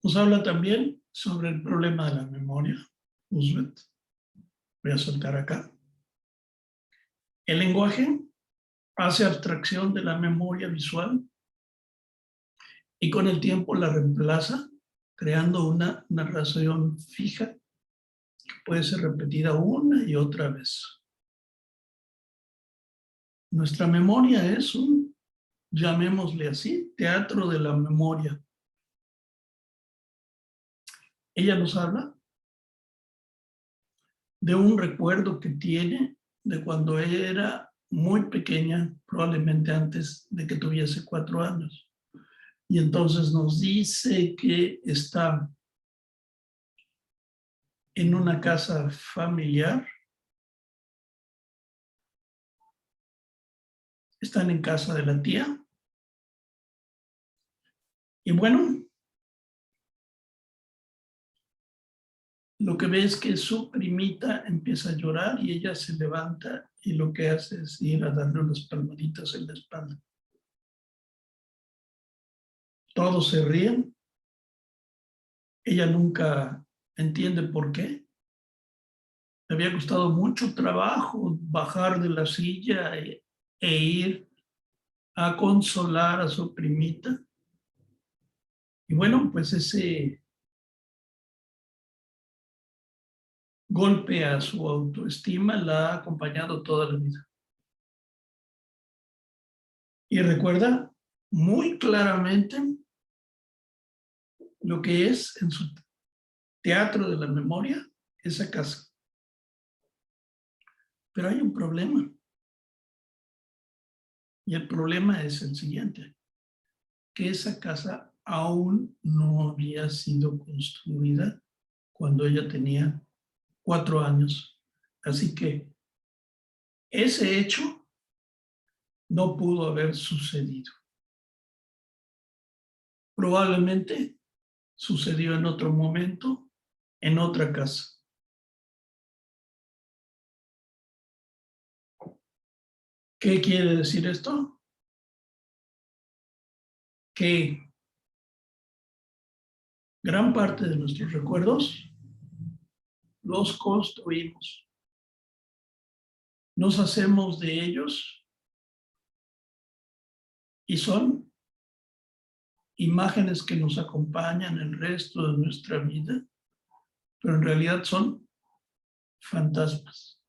Nos habla también sobre el problema de la memoria. Husserl, voy a soltar acá. El lenguaje hace abstracción de la memoria visual y con el tiempo la reemplaza, creando una narración fija que puede ser repetida una y otra vez. Nuestra memoria es un, llamémosle así, teatro de la memoria. Ella nos habla de un recuerdo que tiene de cuando ella era muy pequeña, probablemente antes de que tuviese 4 años. Y entonces nos dice que está en una casa familiar están en casa de la tía. Y bueno, lo que ve es que su primita empieza a llorar y ella se levanta y lo que hace es ir a darle unas palmaditas en la espalda. Todos se ríen. Ella nunca entiende por qué. Le había costado mucho trabajo bajar de la silla e ir a consolar a su primita. Y bueno, pues ese golpe a su autoestima la ha acompañado toda la vida. Y recuerda muy claramente lo que es en su teatro de la memoria esa casa. Pero hay un problema. Y el problema es el siguiente, que esa casa aún no había sido construida cuando ella tenía 4 años. Así que ese hecho no pudo haber sucedido. Probablemente sucedió en otro momento, en otra casa. ¿Qué quiere decir esto? Que gran parte de nuestros recuerdos los construimos. Nos hacemos de ellos y son imágenes que nos acompañan el resto de nuestra vida, pero en realidad son fantasmas.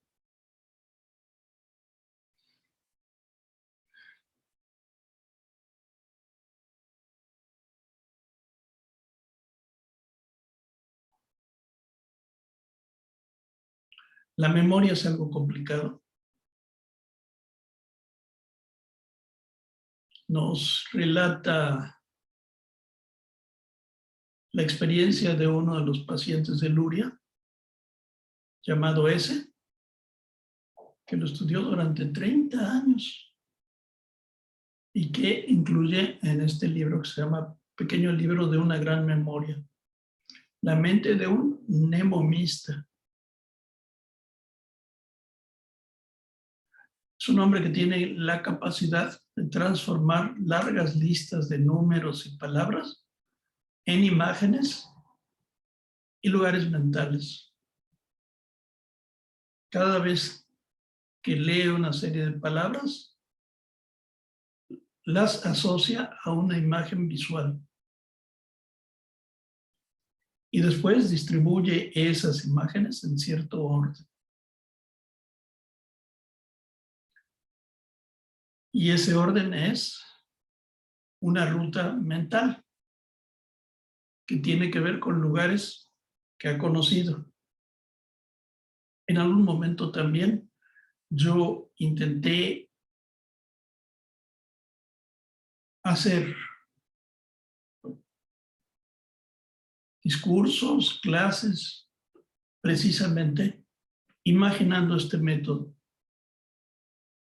La memoria es algo complicado. Nos relata la experiencia de uno de los pacientes de Luria, llamado S, que lo estudió durante 30 años y que incluye en este libro que se llama Pequeño libro de una gran memoria, la mente de un mnemomista. Es un hombre que tiene la capacidad de transformar largas listas de números y palabras en imágenes y lugares mentales. Cada vez que lee una serie de palabras, las asocia a una imagen visual. Y después distribuye esas imágenes en cierto orden. Y ese orden es una ruta mental que tiene que ver con lugares que ha conocido. En algún momento también yo intenté hacer discursos, clases, precisamente imaginando este método.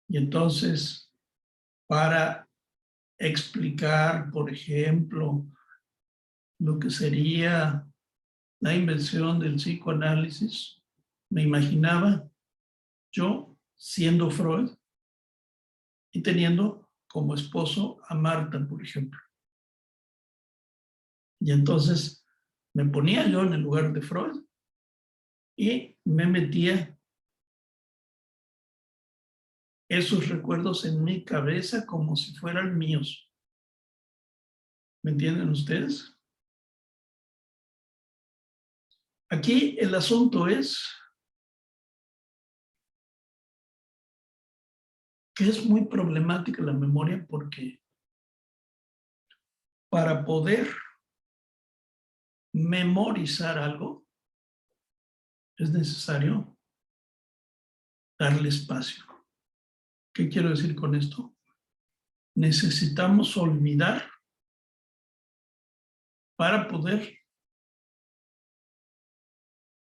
Y entonces, para explicar, por ejemplo, lo que sería la invención del psicoanálisis, me imaginaba yo siendo Freud y teniendo como esposo a Marta, por ejemplo. Y entonces me ponía yo en el lugar de Freud y me metía esos recuerdos en mi cabeza como si fueran míos. ¿Me entienden ustedes? Aquí el asunto es que es muy problemática la memoria porque para poder memorizar algo es necesario darle espacio. ¿Qué quiero decir con esto? Necesitamos olvidar para poder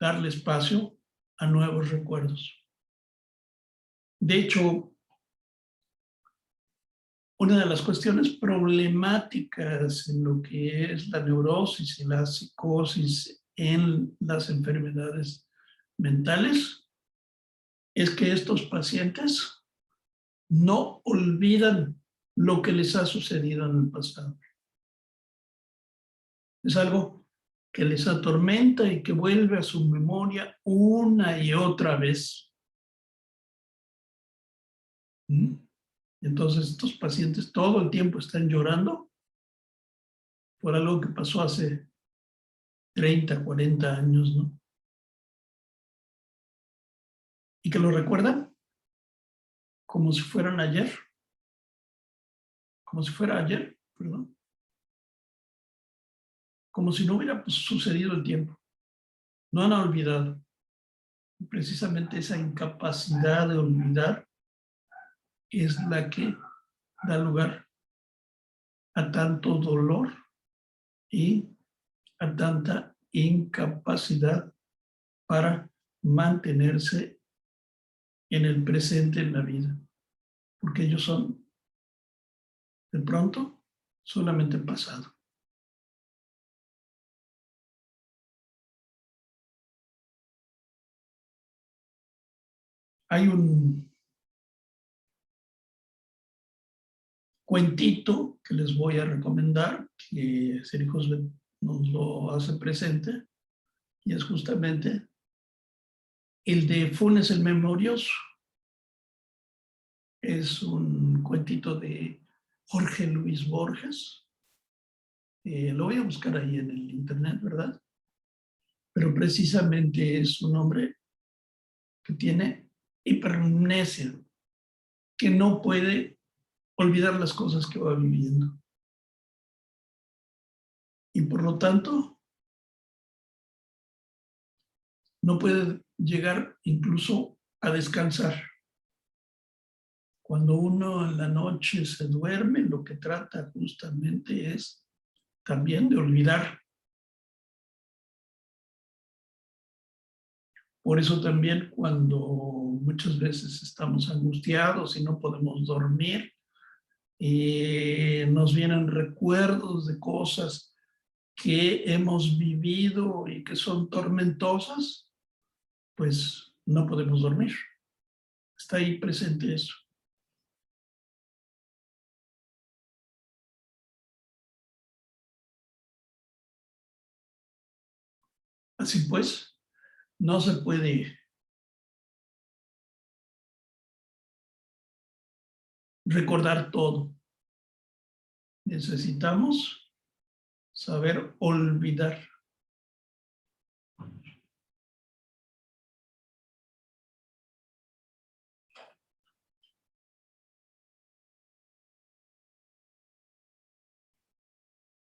darle espacio a nuevos recuerdos. De hecho, una de las cuestiones problemáticas en lo que es la neurosis y la psicosis en las enfermedades mentales es que estos pacientes no olvidan lo que les ha sucedido en el pasado. Es algo que les atormenta y que vuelve a su memoria una y otra vez. Entonces estos pacientes todo el tiempo están llorando por algo que pasó hace 30, 40 años, ¿no? Y que lo recuerdan como si fueran ayer, como si fuera ayer, perdón, como si no hubiera sucedido el tiempo. No han olvidado. Precisamente esa incapacidad de olvidar es la que da lugar a tanto dolor y a tanta incapacidad para mantenerse en el presente en la vida, porque ellos son, de pronto, solamente pasado. Hay un cuentito que les voy a recomendar, que Sergio nos lo hace presente, y es justamente el de Funes el Memorioso. Es un cuentito de Jorge Luis Borges. Lo voy a buscar ahí en el internet, ¿verdad? Pero precisamente es un hombre que tiene hipermnesia, que no puede olvidar las cosas que va viviendo. Y por lo tanto, no puede llegar incluso a descansar. Cuando uno en la noche se duerme, lo que trata justamente es también de olvidar. Por eso también cuando muchas veces estamos angustiados y no podemos dormir, nos vienen recuerdos de cosas que hemos vivido y que son tormentosas, pues no podemos dormir. Está ahí presente eso. Así pues, no se puede recordar todo. Necesitamos saber olvidar.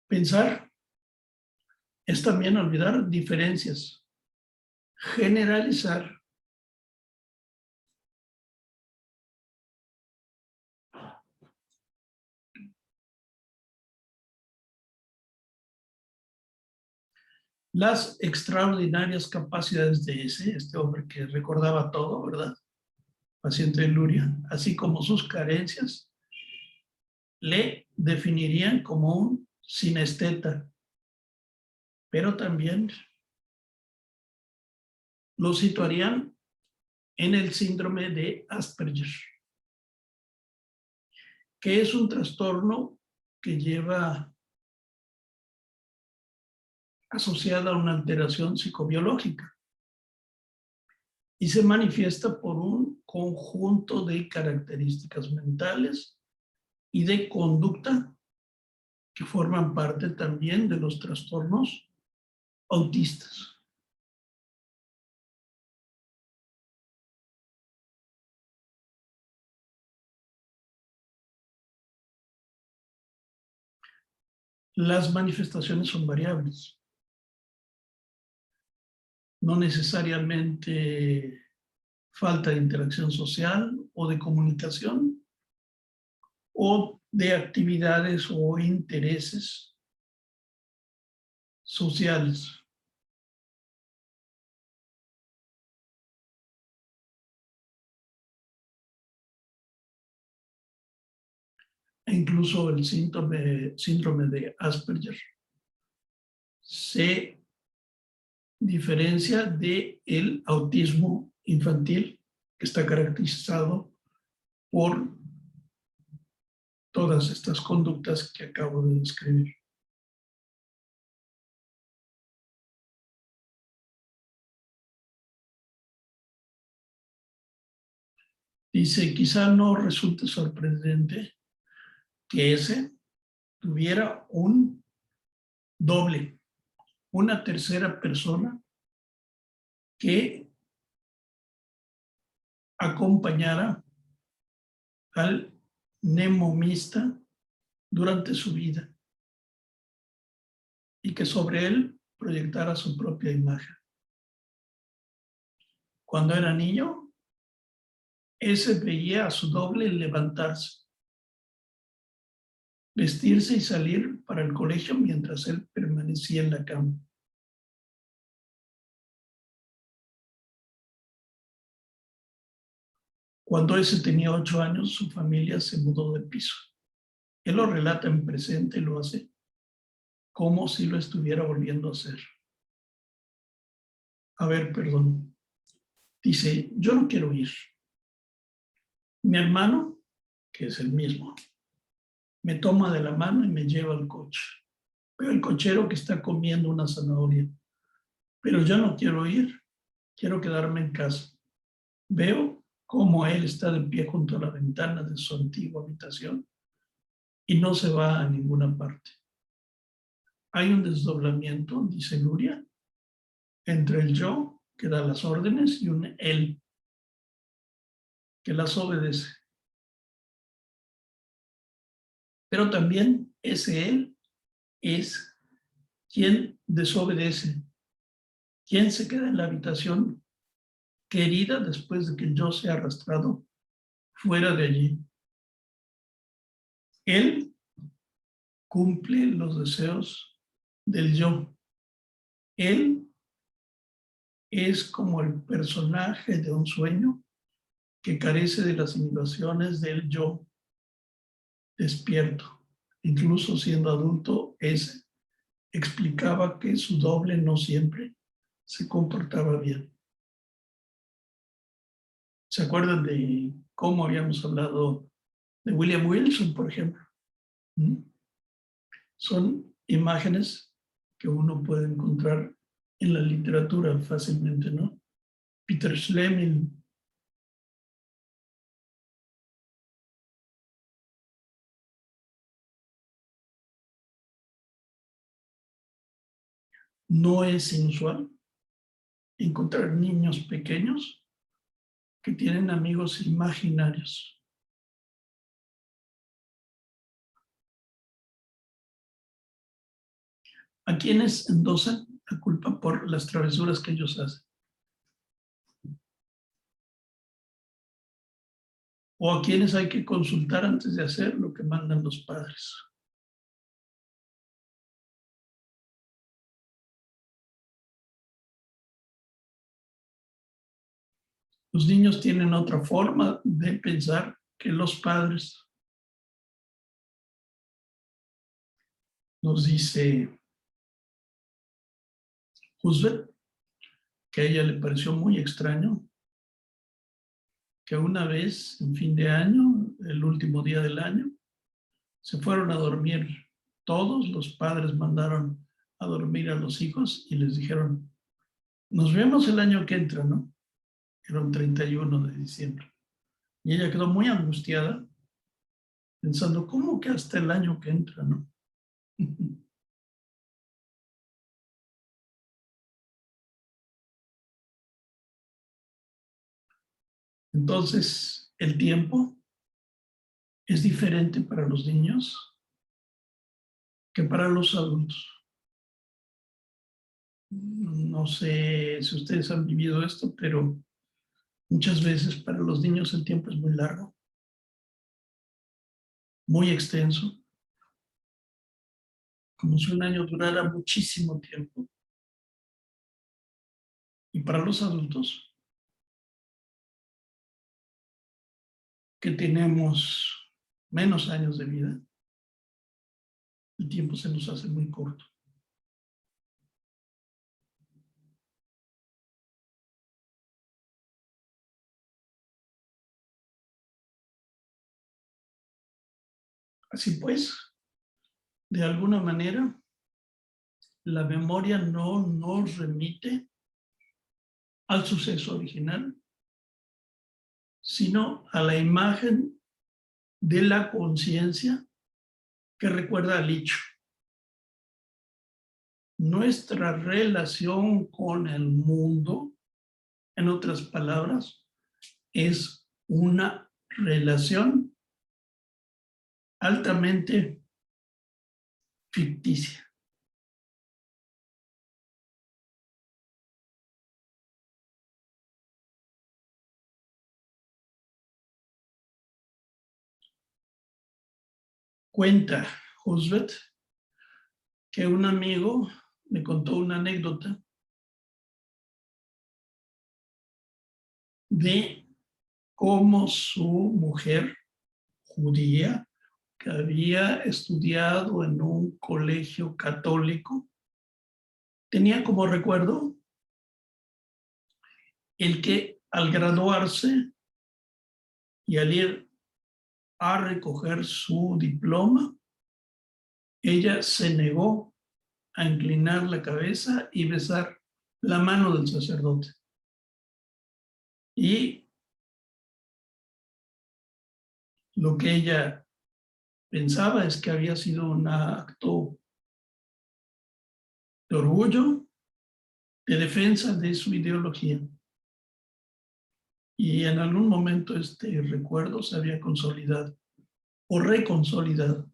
Pensar es también olvidar diferencias. Generalizar. Las extraordinarias capacidades de este hombre que recordaba todo, ¿verdad? Paciente de Luria, así como sus carencias, le definirían como un sinesteta, pero también lo situarían en el síndrome de Asperger, que es un trastorno que lleva asociada a una alteración psicobiológica y se manifiesta por un conjunto de características mentales y de conducta que forman parte también de los trastornos autistas. Las manifestaciones son variables. No necesariamente falta de interacción social o de comunicación o de actividades o intereses sociales. e incluso el síndrome de Asperger se diferencia del autismo infantil, que está caracterizado por todas estas conductas que acabo de describir. Dice, quizá no resulte sorprendente que ese tuviera un doble, una tercera persona que acompañara al nemomista durante su vida y que sobre él proyectara su propia imagen. Cuando era niño, ese veía a su doble levantarse, vestirse y salir para el colegio mientras él permanecía en la cama. Cuando ese tenía 8 años, su familia se mudó de piso. Él lo relata en presente y lo hace como si lo estuviera volviendo a hacer. A ver, perdón. Dice, yo no quiero ir. Mi hermano, que es el mismo, me toma de la mano y me lleva al coche. Veo el cochero que está comiendo una zanahoria. Pero yo no quiero ir. Quiero quedarme en casa. Veo cómo él está de pie junto a la ventana de su antigua habitación y no se va a ninguna parte. Hay un desdoblamiento, dice Luria, entre el yo, que da las órdenes, y un él, que las obedece. Pero también ese él es quien desobedece, quien se queda en la habitación querida después de que el yo sea arrastrado fuera de allí. Él cumple los deseos del yo. Él es como el personaje de un sueño que carece de las inhibiciones del yo despierto. Incluso siendo adulto, ese explicaba que su doble no siempre se comportaba bien. ¿Se acuerdan de cómo habíamos hablado de William Wilson, por ejemplo? Son imágenes que uno puede encontrar en la literatura fácilmente, ¿no? Peter Schlemil. No es inusual encontrar niños pequeños que tienen amigos imaginarios. ¿A quienes endosan la culpa por las travesuras que ellos hacen? ¿O a quienes hay que consultar antes de hacer lo que mandan los padres? Los niños tienen otra forma de pensar que los padres. Nos dice Husserl que a ella le pareció muy extraño que una vez, en fin de año, el último día del año, se fueron a dormir todos, los padres mandaron a dormir a los hijos y les dijeron, nos vemos el año que entra, ¿no? Era un 31 de diciembre. Y ella quedó muy angustiada, pensando, ¿cómo que hasta el año que entra, no? Entonces, el tiempo es diferente para los niños que para los adultos. No sé si ustedes han vivido esto, pero muchas veces para los niños el tiempo es muy largo, muy extenso, como si un año durara muchísimo tiempo. Y para los adultos, que tenemos menos años de vida, el tiempo se nos hace muy corto. Así pues, de alguna manera, la memoria no nos remite al suceso original, sino a la imagen de la conciencia que recuerda al hecho. Nuestra relación con el mundo, en otras palabras, es una relación altamente ficticia. Cuenta Husvet que un amigo le contó una anécdota de cómo su mujer judía, que había estudiado en un colegio católico, tenía como recuerdo el que al graduarse y al ir a recoger su diploma, ella se negó a inclinar la cabeza y besar la mano del sacerdote. Y lo que ella pensaba es que había sido un acto de orgullo, de defensa de su ideología. Y en algún momento este recuerdo se había consolidado o reconsolidado.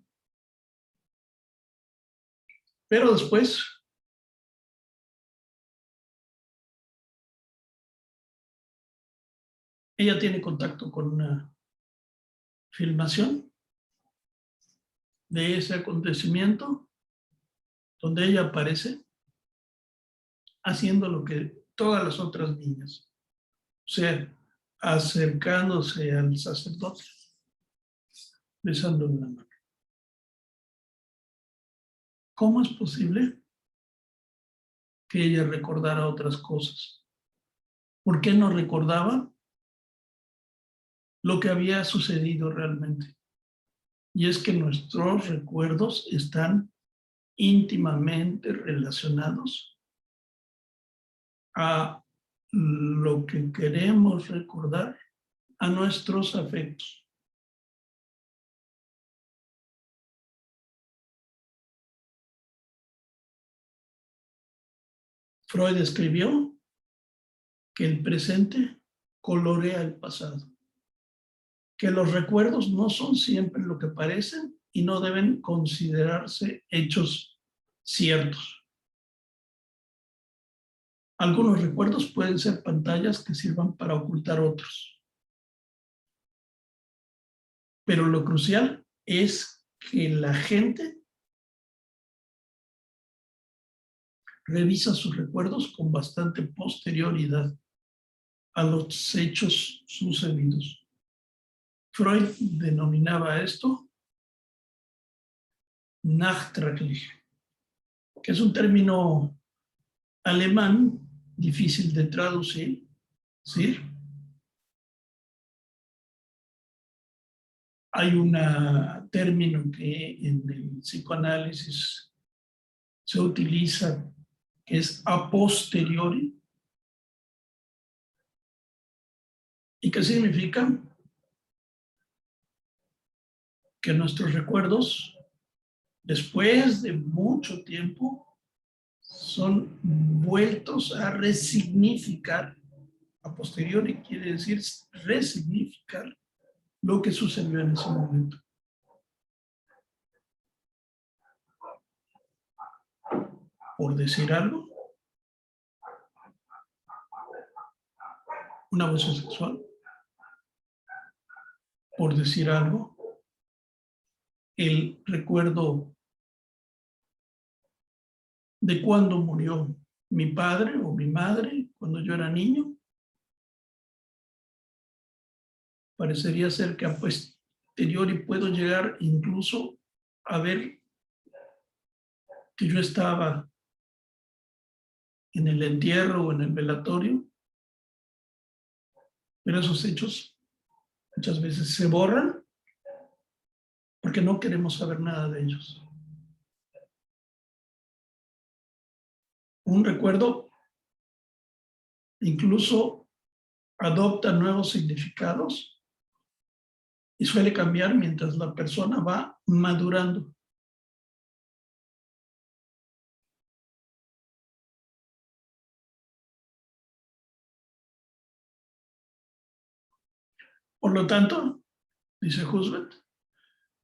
Pero después ella tiene contacto con una filmación de ese acontecimiento donde ella aparece haciendo lo que todas las otras niñas, o sea, acercándose al sacerdote, besándole la mano. ¿Cómo es posible que ella recordara otras cosas? ¿Por qué no recordaba lo que había sucedido realmente? Y es que nuestros recuerdos están íntimamente relacionados a lo que queremos recordar, a nuestros afectos. Freud escribió que el presente colorea el pasado, que los recuerdos no son siempre lo que parecen y no deben considerarse hechos ciertos. Algunos recuerdos pueden ser pantallas que sirvan para ocultar otros. Pero lo crucial es que la gente revisa sus recuerdos con bastante posterioridad a los hechos sucedidos. Freud denominaba esto Nachtraglich, que es un término alemán difícil de traducir, ¿sí? Hay un término que en el psicoanálisis se utiliza, que es a posteriori, y que significa que nuestros recuerdos, después de mucho tiempo, son vueltos a resignificar. A posteriori quiere decir resignificar lo que sucedió en ese momento. Por decir algo, un abuso sexual. Por decir algo, el recuerdo de cuando murió mi padre o mi madre cuando yo era niño. Parecería ser que anterior y puedo llegar incluso a ver que yo estaba en el entierro o en el velatorio, pero esos hechos muchas veces se borran porque no queremos saber nada de ellos. Un recuerdo incluso adopta nuevos significados y suele cambiar mientras la persona va madurando. Por lo tanto, dice Husserl,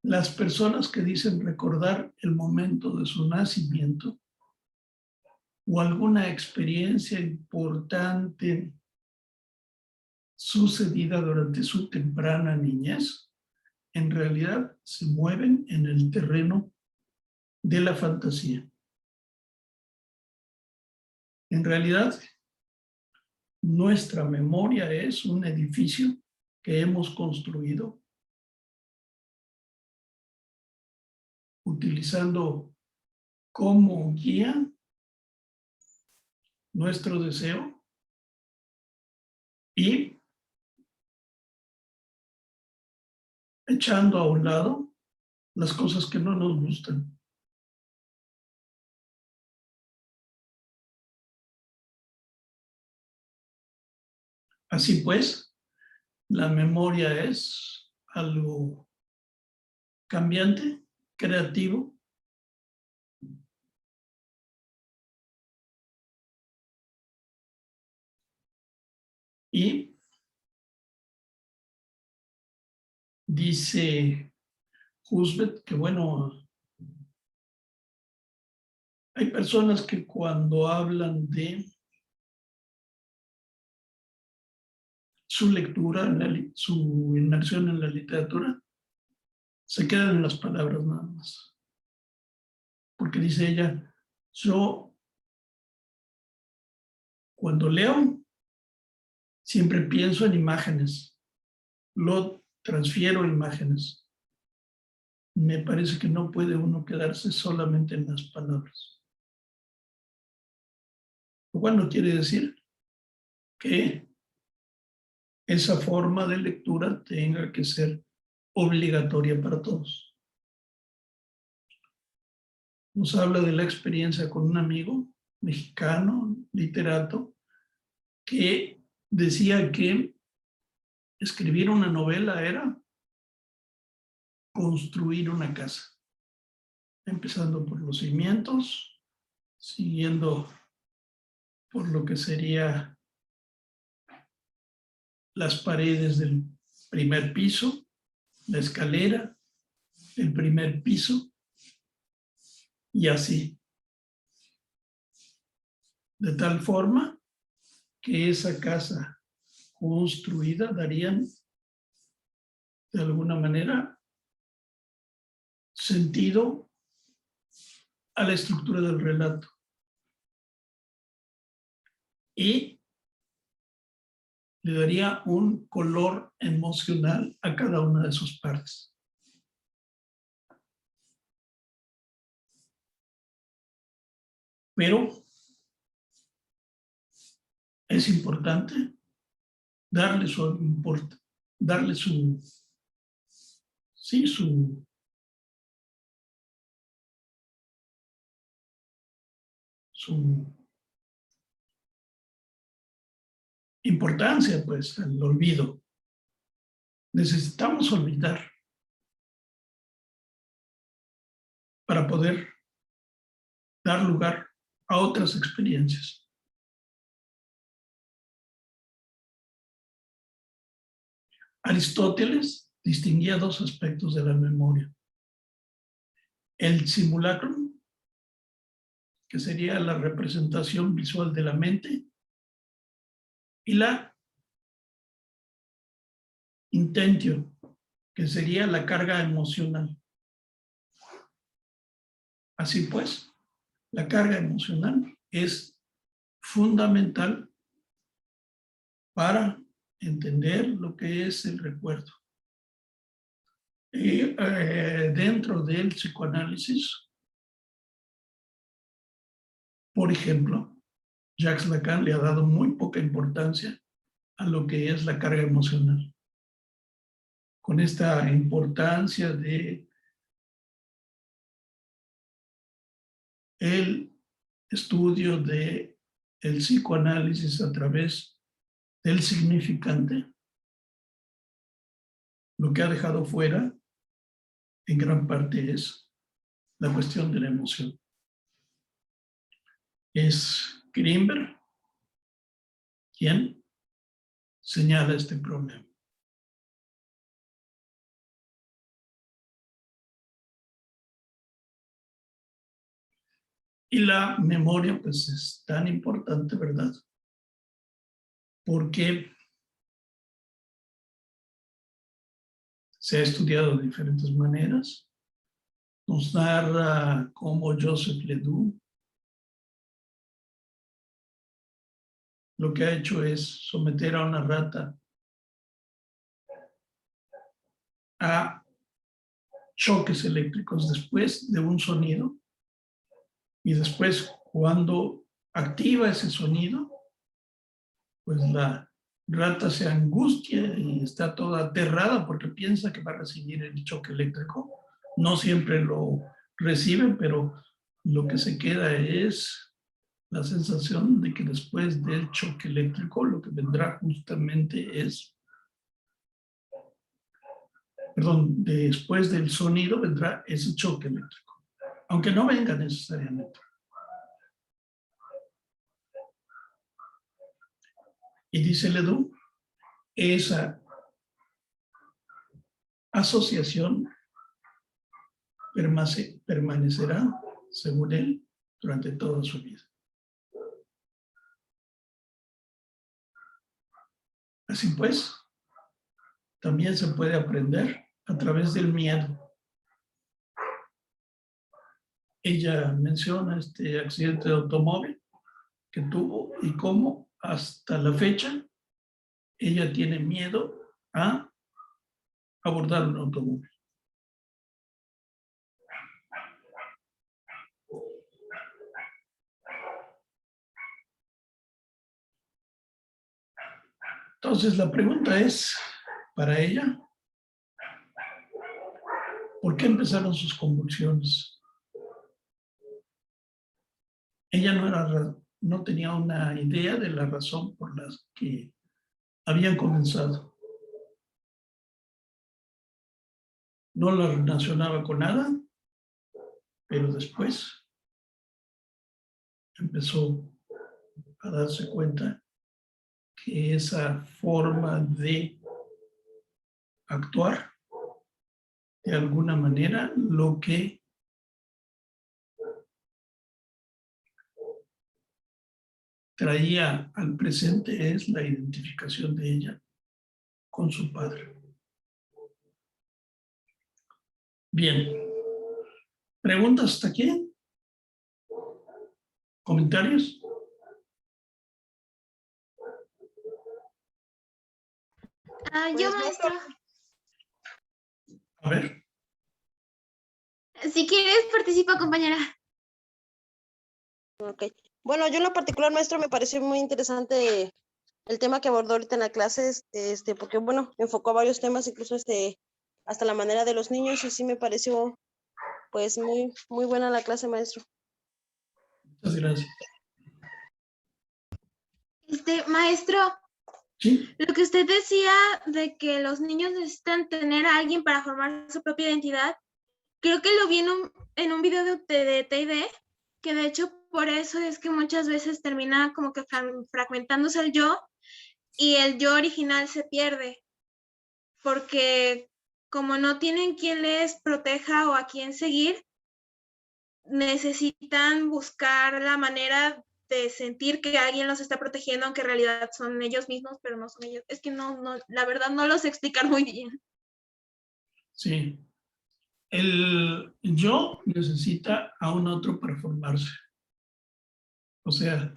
las personas que dicen recordar el momento de su nacimiento o alguna experiencia importante sucedida durante su temprana niñez, en realidad se mueven en el terreno de la fantasía. En realidad, nuestra memoria es un edificio que hemos construido utilizando como guía nuestro deseo y echando a un lado las cosas que no nos gustan. Así pues, la memoria es algo cambiante, creativo, y dice Husserl que, bueno, hay personas que cuando hablan de su lectura, su inmersión en la literatura, se quedan en las palabras nada más. Porque dice ella, yo cuando leo, siempre pienso en imágenes, lo transfiero a imágenes. Me parece que no puede uno quedarse solamente en las palabras. Lo cual no quiere decir que esa forma de lectura tenga que ser obligatoria para todos. Nos habla de la experiencia con un amigo mexicano, literato, que decía que escribir una novela era construir una casa, empezando por los cimientos, siguiendo por lo que sería las paredes del primer piso, la escalera, el primer piso, y así. De tal forma que esa casa construida darían, de alguna manera, sentido a la estructura del relato. Y le daría un color emocional a cada una de sus partes. Pero es importante darle su importancia, pues, al olvido. Necesitamos olvidar para poder dar lugar a otras experiencias. Aristóteles distinguía dos aspectos de la memoria. El simulacrum, que sería la representación visual de la mente, y la intentio, que sería la carga emocional. Así pues, la carga emocional es fundamental para entender lo que es el recuerdo. Y dentro del psicoanálisis, por ejemplo, Jacques Lacan le ha dado muy poca importancia a lo que es la carga emocional. Con esta importancia de el estudio de el psicoanálisis a través del significante, lo que ha dejado fuera en gran parte es la cuestión de la emoción. Es Grimberg quien señala este problema. Y la memoria, pues, es tan importante, ¿verdad? Porque se ha estudiado de diferentes maneras. Nos narra cómo Joseph Ledoux lo que ha hecho es someter a una rata a choques eléctricos después de un sonido, y después, cuando activa ese sonido, pues la rata se angustia y está toda aterrada porque piensa que va a recibir el choque eléctrico. No siempre lo recibe, pero lo que se queda es la sensación de que después del choque eléctrico lo que vendrá justamente es, perdón, después del sonido vendrá ese choque eléctrico, aunque no venga necesariamente. Y dice Ledoux, esa asociación permanecerá, según él, durante toda su vida. Así pues, también se puede aprender a través del miedo. Ella menciona este accidente de automóvil que tuvo y cómo hasta la fecha ella tiene miedo a abordar un automóvil. Entonces la pregunta es, para ella, ¿por qué empezaron sus convulsiones? Ella no tenía una idea de la razón por la que habían comenzado. No la relacionaba con nada, pero después empezó a darse cuenta que esa forma de actuar, de alguna manera, lo que traía al presente es la identificación de ella con su padre. Bien. ¿Preguntas hasta aquí? ¿Comentarios? Yo, maestro. A ver. Si quieres, participa, compañera. Ok. Bueno, yo en lo particular, maestro, me pareció muy interesante el tema que abordó ahorita en la clase, porque, bueno, enfocó varios temas, incluso hasta la manera de los niños, y sí me pareció, pues, muy, muy buena la clase, maestro. Muchas gracias. Maestro, ¿Sí? lo que usted decía de que los niños necesitan tener a alguien para formar su propia identidad, creo que lo vi en un video de T&D, que de hecho por eso es que muchas veces termina como que fragmentándose el yo y el yo original se pierde, porque como no tienen quien les proteja o a quien seguir, necesitan buscar la manera de sentir que alguien los está protegiendo, aunque en realidad son ellos mismos, pero no son ellos. Es que no, la verdad no lo sé explicar muy bien. Sí. El yo necesita a un otro para formarse. O sea,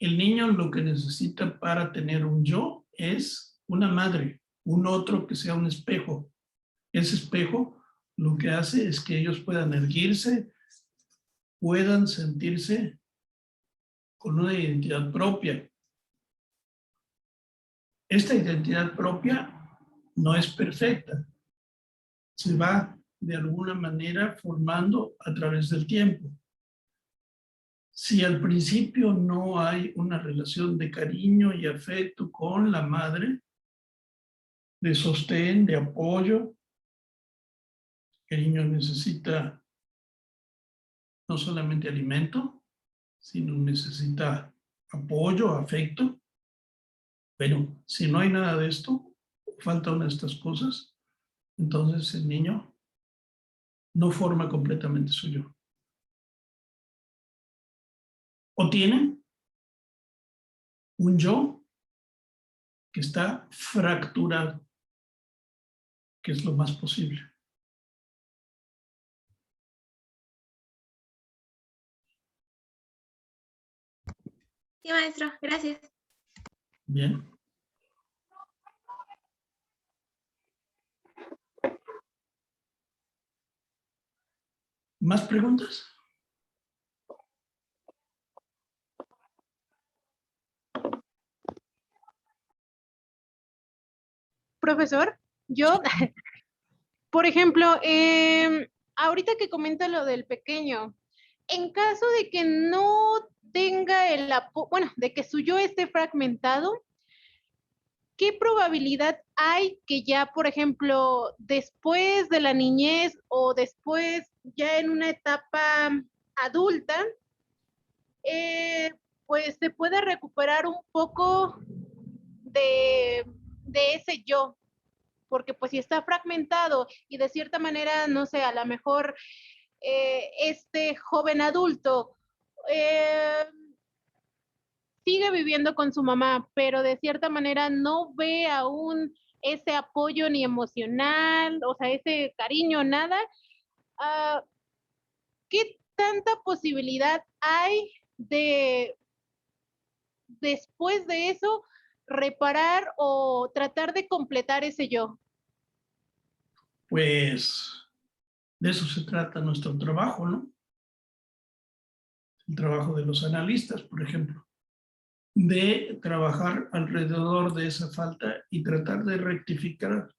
el niño lo que necesita para tener un yo es una madre, un otro que sea un espejo. Ese espejo lo que hace es que ellos puedan erguirse, puedan sentirse con una identidad propia. Esta identidad propia no es perfecta. Se va de alguna manera formando a través del tiempo. Si al principio no hay una relación de cariño y afecto con la madre, de sostén, de apoyo, el niño necesita no solamente alimento, sino necesita apoyo, afecto. Bueno, si no hay nada de esto, falta una de estas cosas, entonces el niño no forma completamente su yo. O tiene un yo que está fracturado, que es lo más posible. Sí, maestro, gracias. Bien. ¿Más preguntas? Profesor, yo, por ejemplo, ahorita que comenta lo del pequeño, en caso de que no tenga el apoyo, bueno, de que su yo esté fragmentado, ¿qué probabilidad hay que ya, por ejemplo, después de la niñez o después ya en una etapa adulta, pues se pueda recuperar un poco de ese yo? Porque pues si está fragmentado y de cierta manera, no sé, a lo mejor este joven adulto sigue viviendo con su mamá, pero de cierta manera no ve aún ese apoyo ni emocional, o sea, ese cariño, nada. ¿Qué tanta posibilidad hay de después de eso reparar o tratar de completar ese yo? Pues de eso se trata nuestro trabajo, ¿no? El trabajo de los analistas, por ejemplo, de trabajar alrededor de esa falta y tratar de rectificar.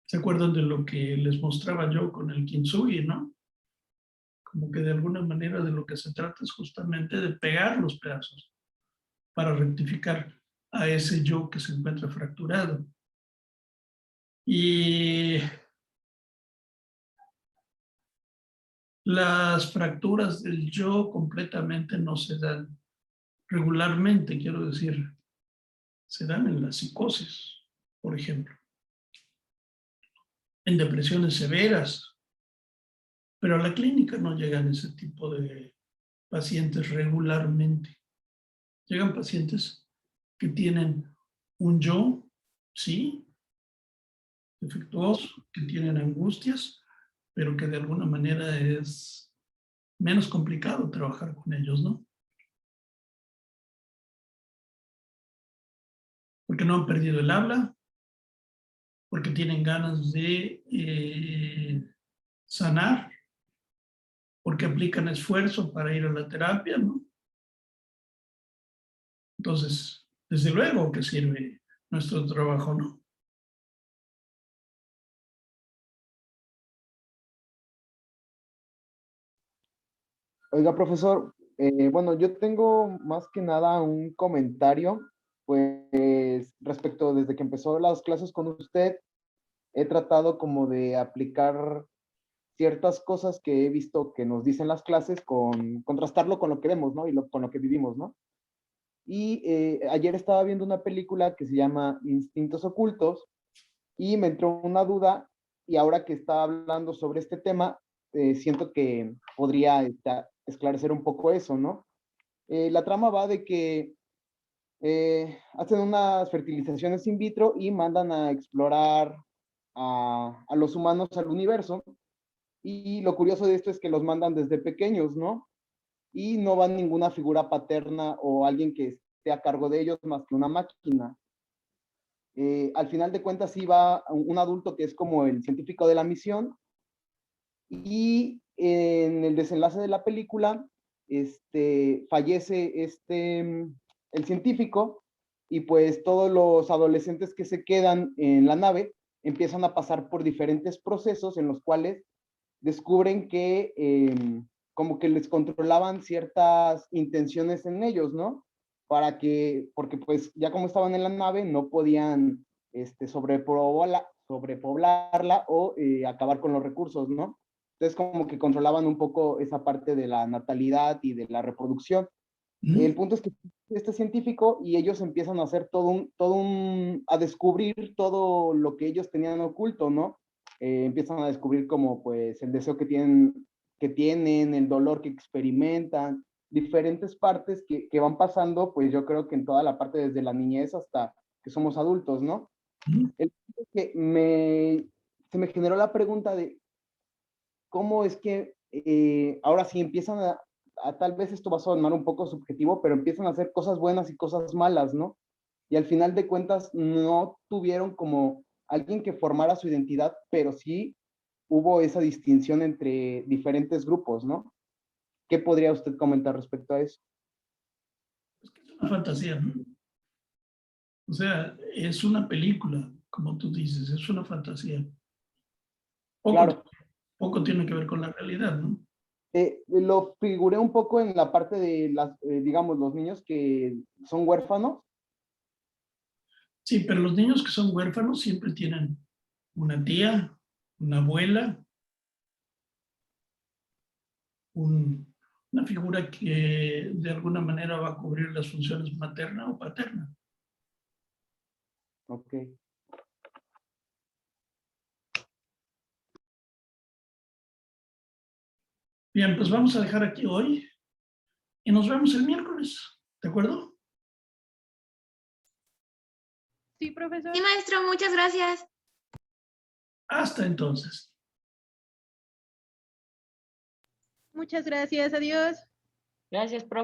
¿Se acuerdan de lo que les mostraba yo con el kintsugi, no? Como que de alguna manera de lo que se trata es justamente de pegar los pedazos para rectificar a ese yo que se encuentra fracturado. Y las fracturas del yo completamente no se dan regularmente, quiero decir, se dan en la psicosis, por ejemplo, en depresiones severas, pero a la clínica no llegan ese tipo de pacientes regularmente. Llegan pacientes que tienen un yo, sí, defectuoso, que tienen angustias, pero que de alguna manera es menos complicado trabajar con ellos, ¿no? Porque no han perdido el habla, porque tienen ganas de sanar, porque aplican esfuerzo para ir a la terapia, ¿no? Entonces, desde luego que sirve nuestro trabajo, ¿no? Oiga, profesor, bueno, yo tengo más que nada un comentario, pues respecto desde que empezó las clases con usted, he tratado como de aplicar ciertas cosas que he visto que nos dicen las clases con contrastarlo con lo que vemos, ¿no? Y con lo que vivimos, ¿no? Y ayer estaba viendo una película que se llama Instintos Ocultos y me entró una duda y ahora que está hablando sobre este tema, siento que podría esclarecer un poco eso, ¿no? La trama va de que hacen unas fertilizaciones in vitro y mandan a explorar a los humanos al universo. Y lo curioso de esto es que los mandan desde pequeños, ¿no? Y no va ninguna figura paterna o alguien que esté a cargo de ellos más que una máquina. Al final de cuentas iba un adulto que es como el científico de la misión, y en el desenlace de la película fallece el científico, y pues todos los adolescentes que se quedan en la nave empiezan a pasar por diferentes procesos en los cuales descubren que como que les controlaban ciertas intenciones en ellos, ¿no? Porque pues ya como estaban en la nave no podían sobrepoblarla o acabar con los recursos, ¿no? Entonces como que controlaban un poco esa parte de la natalidad y de la reproducción. El punto es que este científico y ellos empiezan a hacer a descubrir todo lo que ellos tenían oculto, ¿no? Empiezan a descubrir como pues el deseo que tienen, el dolor que experimentan, diferentes partes que van pasando, pues yo creo que en toda la parte desde la niñez hasta que somos adultos, ¿no? El punto es que se me generó la pregunta de cómo es que ahora sí empiezan tal vez esto va a sonar un poco subjetivo, pero empiezan a hacer cosas buenas y cosas malas, ¿no? Y al final de cuentas no tuvieron como alguien que formara su identidad, pero sí hubo esa distinción entre diferentes grupos, ¿no? ¿Qué podría usted comentar respecto a eso? Es que es una fantasía, ¿no? O sea, es una película, como tú dices, es una fantasía. Claro, Poco tiene que ver con la realidad, ¿no? lo figuré un poco en la parte de digamos, los niños que son huérfanos. Sí, pero los niños que son huérfanos siempre tienen una tía, una abuela, una figura que de alguna manera va a cubrir las funciones materna o paterna. Ok. Bien, pues vamos a dejar aquí hoy y nos vemos el miércoles, ¿de acuerdo? Sí, profesor. Sí, maestro, muchas gracias. Hasta entonces. Muchas gracias. Adiós. Gracias, profe.